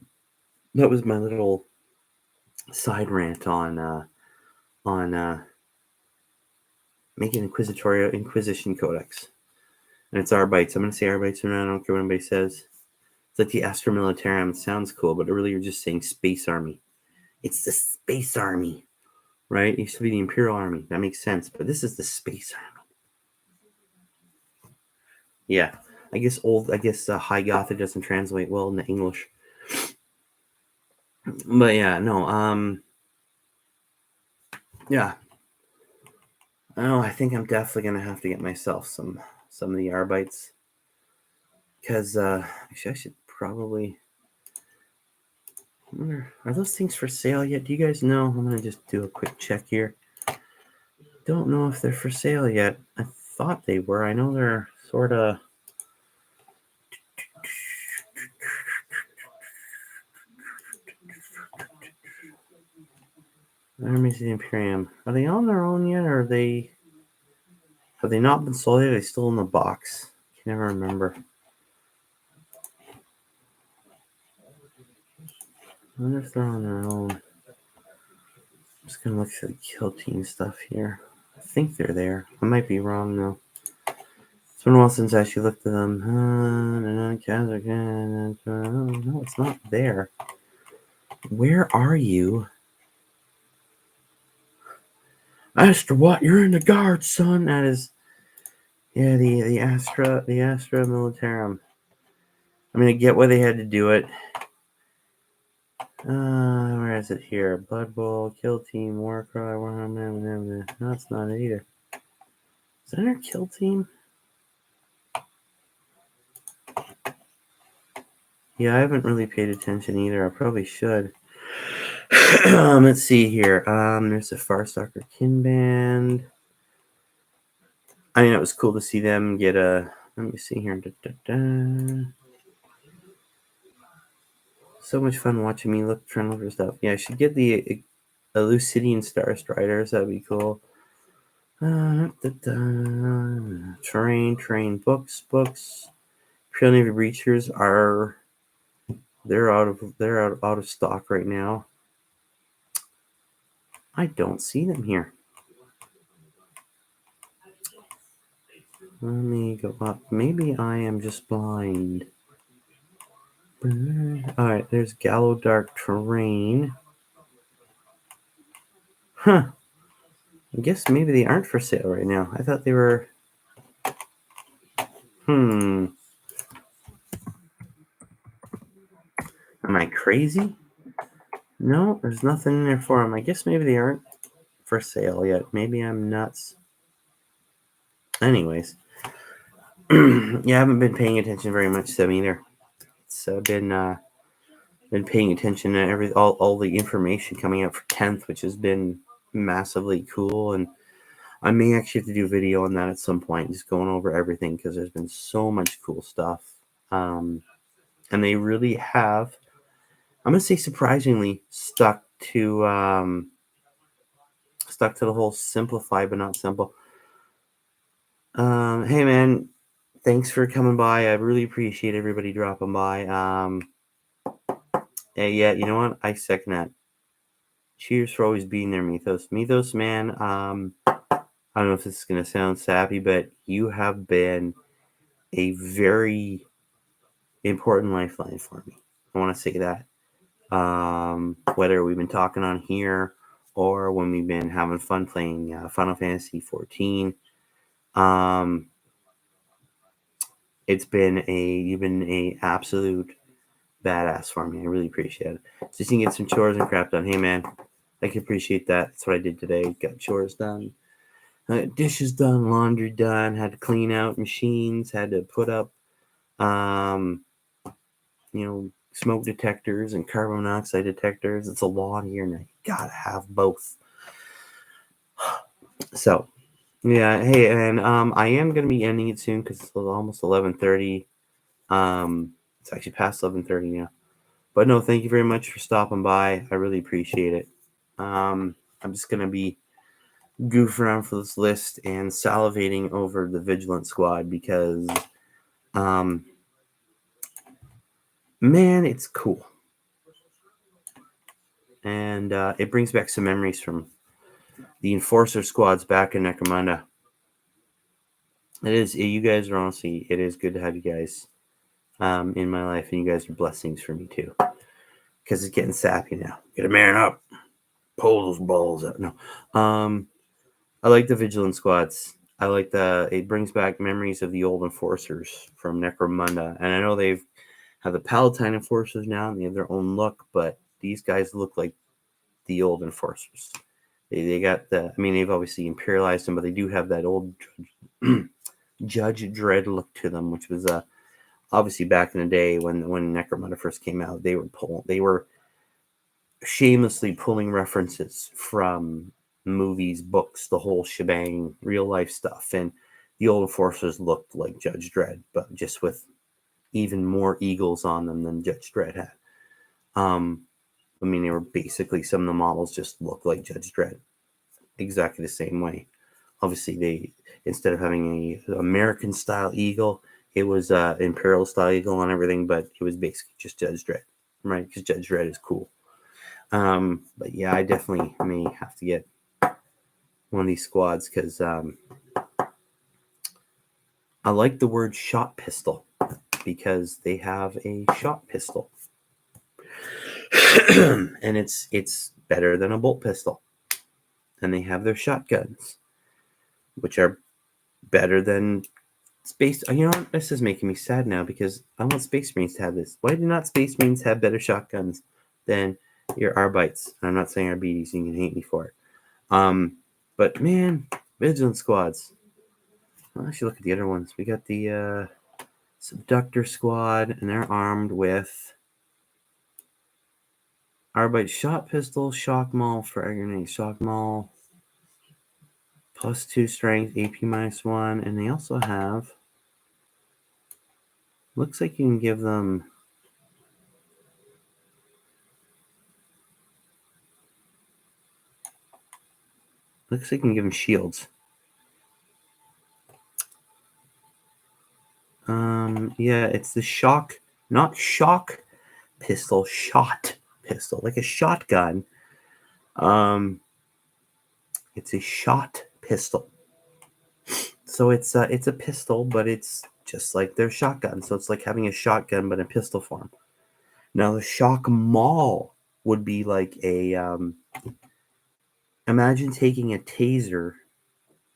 that was my little side rant on making Inquisition Codex. And it's Arbites. I'm going to say Arbites from now. I don't care what anybody says. It's like the Astra Militarum. It sounds cool, but really you're just saying Space Army. It's the Space Army, right? It used to be the Imperial Army. That makes sense, but this is the Space Army. Yeah, I guess High Gothic doesn't translate well into English. But yeah, no, yeah. Oh, I think I'm definitely gonna have to get myself some of the Arbites. Because actually I should probably, I wonder, are those things for sale yet? Do you guys know? I'm gonna just do a quick check here. Don't know if they're for sale yet. I thought they were. I know they're sort of. Armies of the Imperium. Are they on their own yet, or have they not been sold yet? Are they still in the box? I can never remember. I wonder if they're on their own. I'm just gonna look for the kill team stuff here. I think they're there. I might be wrong though. It's been a while since I actually looked at them. No, it's not there. Where are you? Astra, what? You're in the guard, son. That is, yeah, the Astra Militarum. I mean, I get why they had to do it. Where is it here? Blood Bowl, Kill Team, Warcry, Warhammer. No, it's not it either. Is that our Kill Team? Yeah, I haven't really paid attention either. I probably should. Let's see here. There's a Farstalker Kin Band. I mean, it was cool to see them get a. Let me see here. So much fun watching me trying to look for stuff. Yeah, I should get the Lucidian Star Striders. That'd be cool. Train, books. Trail Navy Breachers are they're out of stock right now. I don't see them here. Let me go up. Maybe I am just blind. Alright, there's Gallow Dark Terrain. Huh. I guess maybe they aren't for sale right now. I thought they were. Am I crazy? No, there's nothing in there for them. I guess maybe they aren't for sale yet. Maybe I'm nuts. Anyways. Yeah, I haven't been paying attention very much to them either. So I've been paying attention to all the information coming out for 10th, which has been massively cool, and I may actually have to do a video on that at some point, just going over everything because there's been so much cool stuff, and they really have. I'm gonna say surprisingly stuck to the whole simplify but not simple. Hey man, thanks for coming by. I really appreciate everybody dropping by. Yeah, you know what? I second that. Cheers for always being there, Mythos. Mythos, man. I don't know if this is gonna sound sappy, but you have been a very important lifeline for me. I want to say that. Whether we've been talking on here or when we've been having fun playing Final Fantasy 14, you've been a absolute badass for me. I really appreciate it. Just you can get some chores and crap done. Hey man, I can appreciate that. That's what I did today. Got chores done, dishes done, laundry done. Had to clean out machines. Had to put up, smoke detectors and carbon monoxide detectors. It's a lot here now. You gotta have both. So, yeah. Hey, and I am gonna be ending it soon because it's almost 11:30. It's actually past 11:30 now. But no, thank you very much for stopping by. I really appreciate it. I'm just gonna be goofing around for this list and salivating over the Vigilant Squad because, man, it's cool. And it brings back some memories from the Enforcer squads back in Necromunda. It is, you guys are honestly, it is good to have you guys in my life, and you guys are blessings for me too. Because it's getting sappy now. Get a man up. Pull those balls out. No. I like the Vigilant squads. It brings back memories of the old Enforcers from Necromunda. And I know they've have the Palatine Enforcers now, and they have their own look, but these guys look like the old Enforcers. They got they've obviously imperialized them, but they do have that old Judge Dredd look to them, which was obviously back in the day when Necromunda first came out. They were shamelessly pulling references from movies, books, the whole shebang, real life stuff, and the old Enforcers looked like Judge Dredd, but just with even more eagles on them than Judge Dredd had. They were basically, some of the models just looked like Judge Dredd, exactly the same way. Obviously, they, instead of having a American style eagle, it was Imperial style eagle and everything, but it was basically just Judge Dredd, right? Because Judge Dredd is cool. But yeah, I definitely may have to get one of these squads because I like the word shot pistol because they have a shot pistol. And it's better than a bolt pistol. And they have their shotguns, which are better than Space. You know what? This is making me sad now because I want Space Marines to have this. Why do not Space Marines have better shotguns than your Arbites? I'm not saying Arbites, you can hate me for it. But man, Vigilant squads. Well, I should look at the other ones. We got the Subductor squad, and they're armed with Arbite shot pistol, shock maul, frag grenade, shock maul, +2 strength, AP -1, and they also have. Looks like you can give them. Looks like you can give them shields. Yeah, it's the shock, not shock pistol, shot pistol, like a shotgun. It's a shot pistol. So it's a pistol, but it's just like their shotgun. So it's like having a shotgun, but in pistol form. Now the shock maul would be like a imagine taking a taser,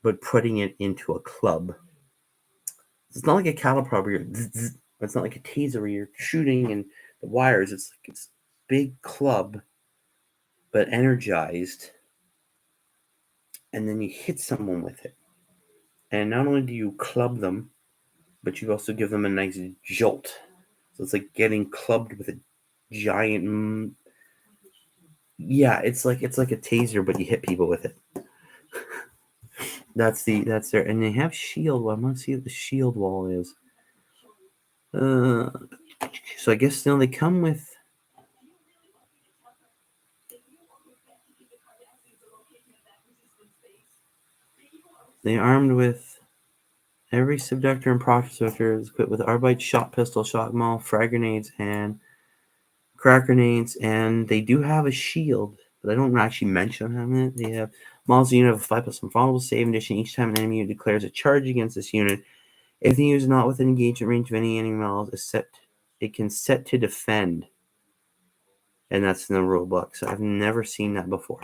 but putting it into a club. It's not like a cattle prod where it's not like a taser where you're shooting and the wires. It's like it's big club, but energized, and then you hit someone with it. And not only do you club them, but you also give them a nice jolt. So it's like getting clubbed with a giant. Yeah, it's like a taser, but you hit people with it. That's their, and they have shield. Well, I'm gonna see what the shield wall is. So I guess they come with. They're armed with every subductor and processor is equipped with Arbite shot pistol, shock maul, frag grenades, and crack grenades, and they do have a shield, but I don't actually mention having it. They have models unit of 5+ invulnerable save addition each time an enemy unit declares a charge against this unit. If the unit is not within engagement range of any enemy models, it can set to defend. And that's in the rule book. So I've never seen that before.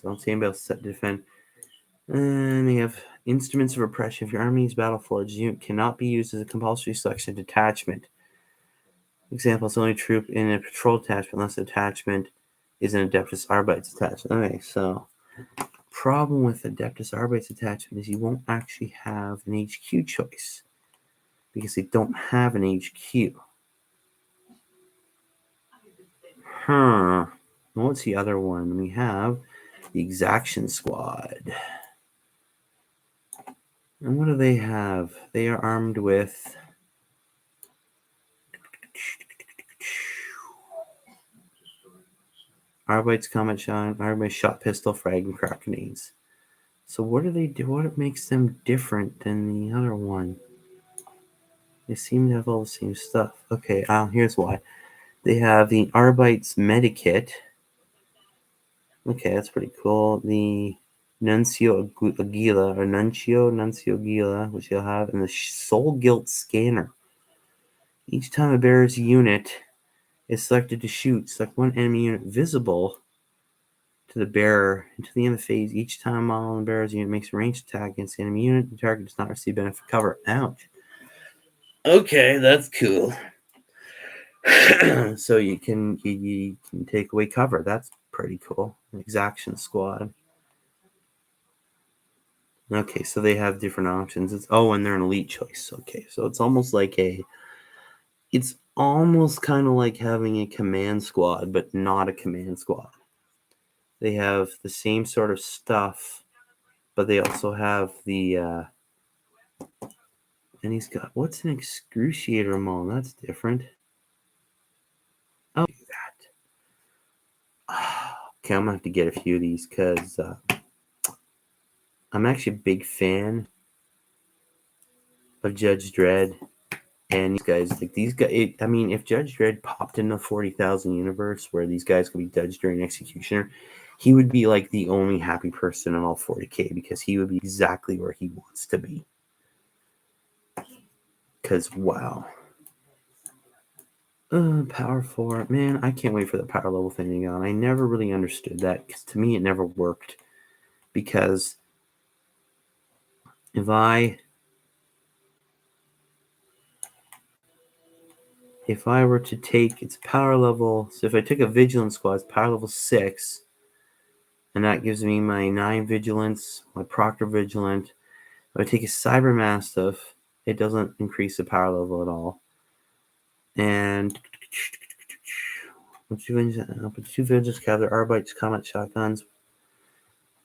So I'm saying about set to defend. And they have instruments of oppression. If your army's battle forged unit cannot be used as a compulsory selection detachment. Example, it's only troop in a patrol detachment unless the detachment is an Adeptus Arbites attachment. Okay, so problem with Adeptus Arbites attachment is you won't actually have an HQ choice because they don't have an HQ. What's the other one? We have the Exaction Squad. And what do they have? They are armed with Arbites, Comet Shot, Arbite Shot Pistol, Frag, and Crack Grenades. So what do they do? What makes them different than the other one? They seem to have all the same stuff. Okay, here's why. They have the Arbites Medikit. Okay, that's pretty cool. The Nuncio Aguila, or Nuncio Aguila, which you'll have, and the Soul Guilt Scanner. Each time a bearer's unit is selected to shoot, select one enemy unit visible to the bearer until the end of the phase. Each time on the bearer's unit makes a ranged attack against the enemy unit, the target does not receive benefit cover. Ouch. Okay, that's cool. So you can take away cover. That's pretty cool. Exaction Squad. Okay, so they have different options. And they're an elite choice. Okay, so it's almost kind of like having a command squad, but not a command squad. They have the same sort of stuff, but they also have the and he's got, what's an excruciator maul? That's different. Oh, that. Okay, I'm gonna have to get a few of these because I'm actually a big fan of Judge Dredd and these guys. I mean, if Judge Dredd popped in the 40,000 universe where these guys could be Judge Dredd and Executioner, he would be like the only happy person in all 40K because he would be exactly where he wants to be. Because wow. Power 4. Man, I can't wait for the power level thing to go on. I never really understood that because to me it never worked. Because if I were to take its power level, so if I took a Vigilance Squad, it's power level 6, and that gives me my 9 Vigilance, my Proctor Vigilant. If I take a Cyber Mastiff, it doesn't increase the power level at all. And Two villages have their Arbites combat shotguns.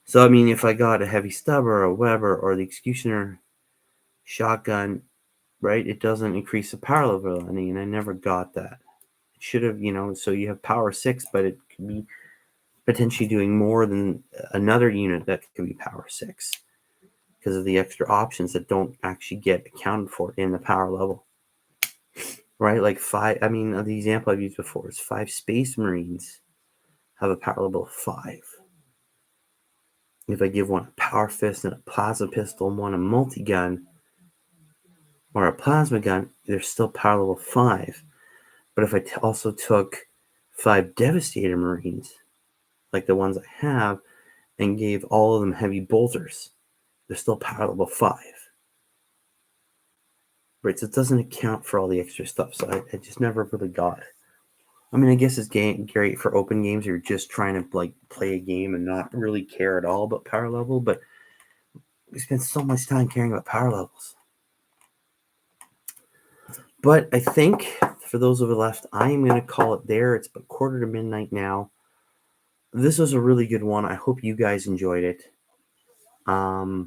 So, I mean, if I got a heavy stub or a Weber or the Executioner shotgun, right, it doesn't increase the power level of any, and I never got that. It should have, so you have power 6, but it could be potentially doing more than another unit that could be power 6 because of the extra options that don't actually get accounted for in the power level. Right? Like the example I've used before is 5 Space Marines have a power level of 5. If I give one a power fist and a plasma pistol and one a multi-gun or a plasma gun, they're still power level 5. But if I also took 5 Devastator Marines, like the ones I have, and gave all of them heavy bolters, they're still power level 5. Right, so it doesn't account for all the extra stuff. So I just never really got it. I mean, I guess it's great for open games. You're just trying to play a game and not really care at all about power level. But we spend so much time caring about power levels. But I think for those of you left, I am going to call it there. It's about 1:45 now. This was a really good one. I hope you guys enjoyed it. I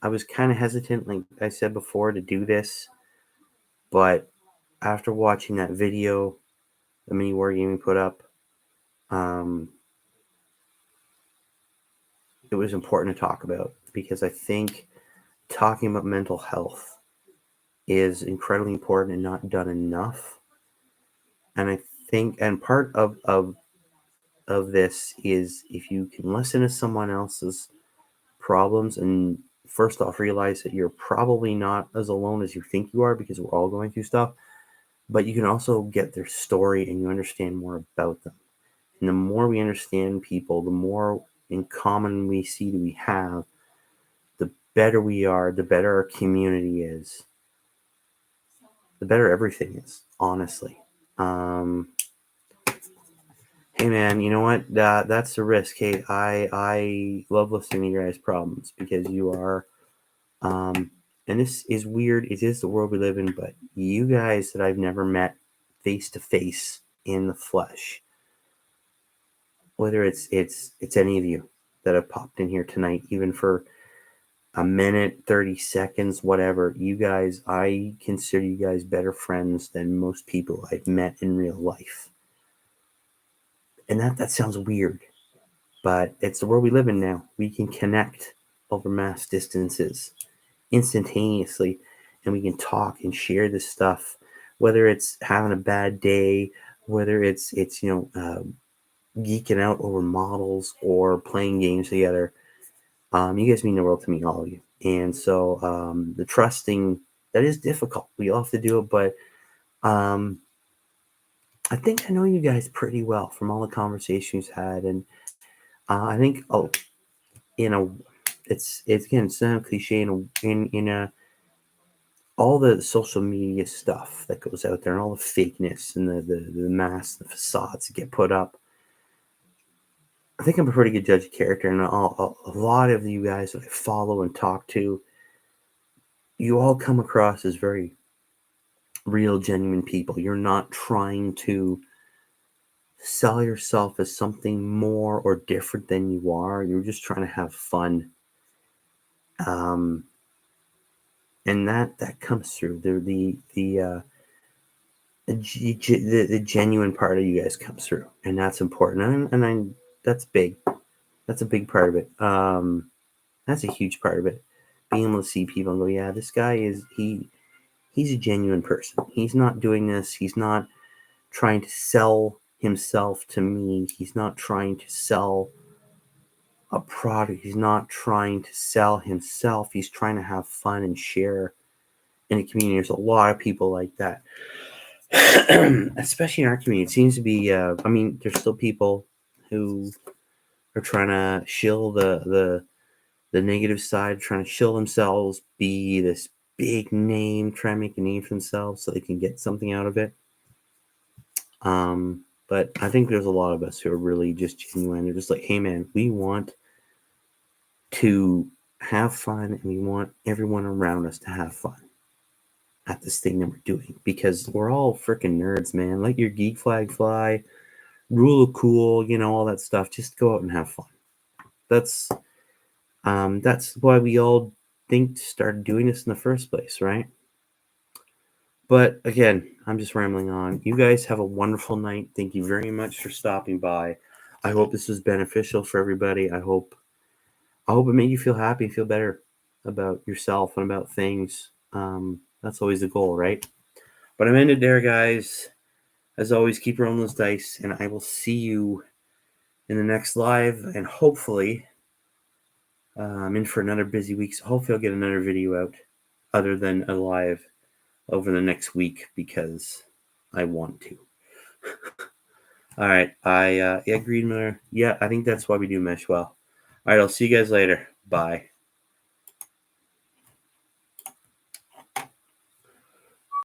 was kind of hesitant, like I said before, to do this. But after watching that video, the mini wargaming put up, it was important to talk about because I think talking about mental health is incredibly important and not done enough. And I think, and part of this is if you can listen to someone else's problems and first off realize that you're probably not as alone as you think you are because we're all going through stuff, but you can also get their story and you understand more about them. And the more we understand people, the more in common we see that we have, the better we are, the better our community is, the better everything is, honestly. Hey man, you know what? That's the risk. Hey, I love listening to your guys' problems because you are, and this is weird. It is the world we live in, but you guys that I've never met face to face in the flesh, whether it's any of you that have popped in here tonight, even for a minute, 30 seconds, whatever, you guys, I consider you guys better friends than most people I've met in real life. And that sounds weird, but it's the world we live in now. We can connect over mass distances instantaneously, and we can talk and share this stuff, whether it's having a bad day, whether it's geeking out over models or playing games together. You guys mean the world to me, all of you. And so the trusting, that is difficult. We all have to do it, but I think I know you guys pretty well from all the conversations had, and I think it's again, it's not a cliche in a all the social media stuff that goes out there and all the fakeness and the masks, the facades that get put up. I think I'm a pretty good judge of character, and a lot of you guys that I follow and talk to, you all come across as very real, genuine people. You're not trying to sell yourself as something more or different than you are. You're just trying to have fun. And that comes through the genuine part of you guys comes through, and that's important. And that's big. That's a big part of it. That's a huge part of it. Being able to see people and go, yeah, this guy he's a genuine person. He's not doing this. He's not trying to sell himself to me. He's not trying to sell a product. He's not trying to sell himself. He's trying to have fun and share in a community. There's a lot of people like that, especially in our community. It seems to be. There's still people who are trying to shill the negative side, trying to shill themselves, be this big name, try and make a name for themselves so they can get something out of it. But I think there's a lot of us who are really just genuine. They're just like, hey man, we want to have fun and we want everyone around us to have fun. at this thing that we're doing, because we're all freaking nerds, man. Let your geek flag fly, rule of cool, all that stuff. Just go out and have fun. That's why we all started doing this in the first place, right? But again, I'm just rambling on. You guys have a wonderful night. Thank you very much for stopping by. I hope this was beneficial for everybody. I hope it made you feel happy and feel better about yourself and about things. That's always the goal, right? But I'm ended there, guys. As always, keep rolling those dice, and I will see you in the next live. And hopefully, I'm in for another busy week, so hopefully I'll get another video out other than a live over the next week, because I want to. All right. Yeah, Green Miller. Yeah, I think that's why we do mesh well. All right. I'll see you guys later. Bye.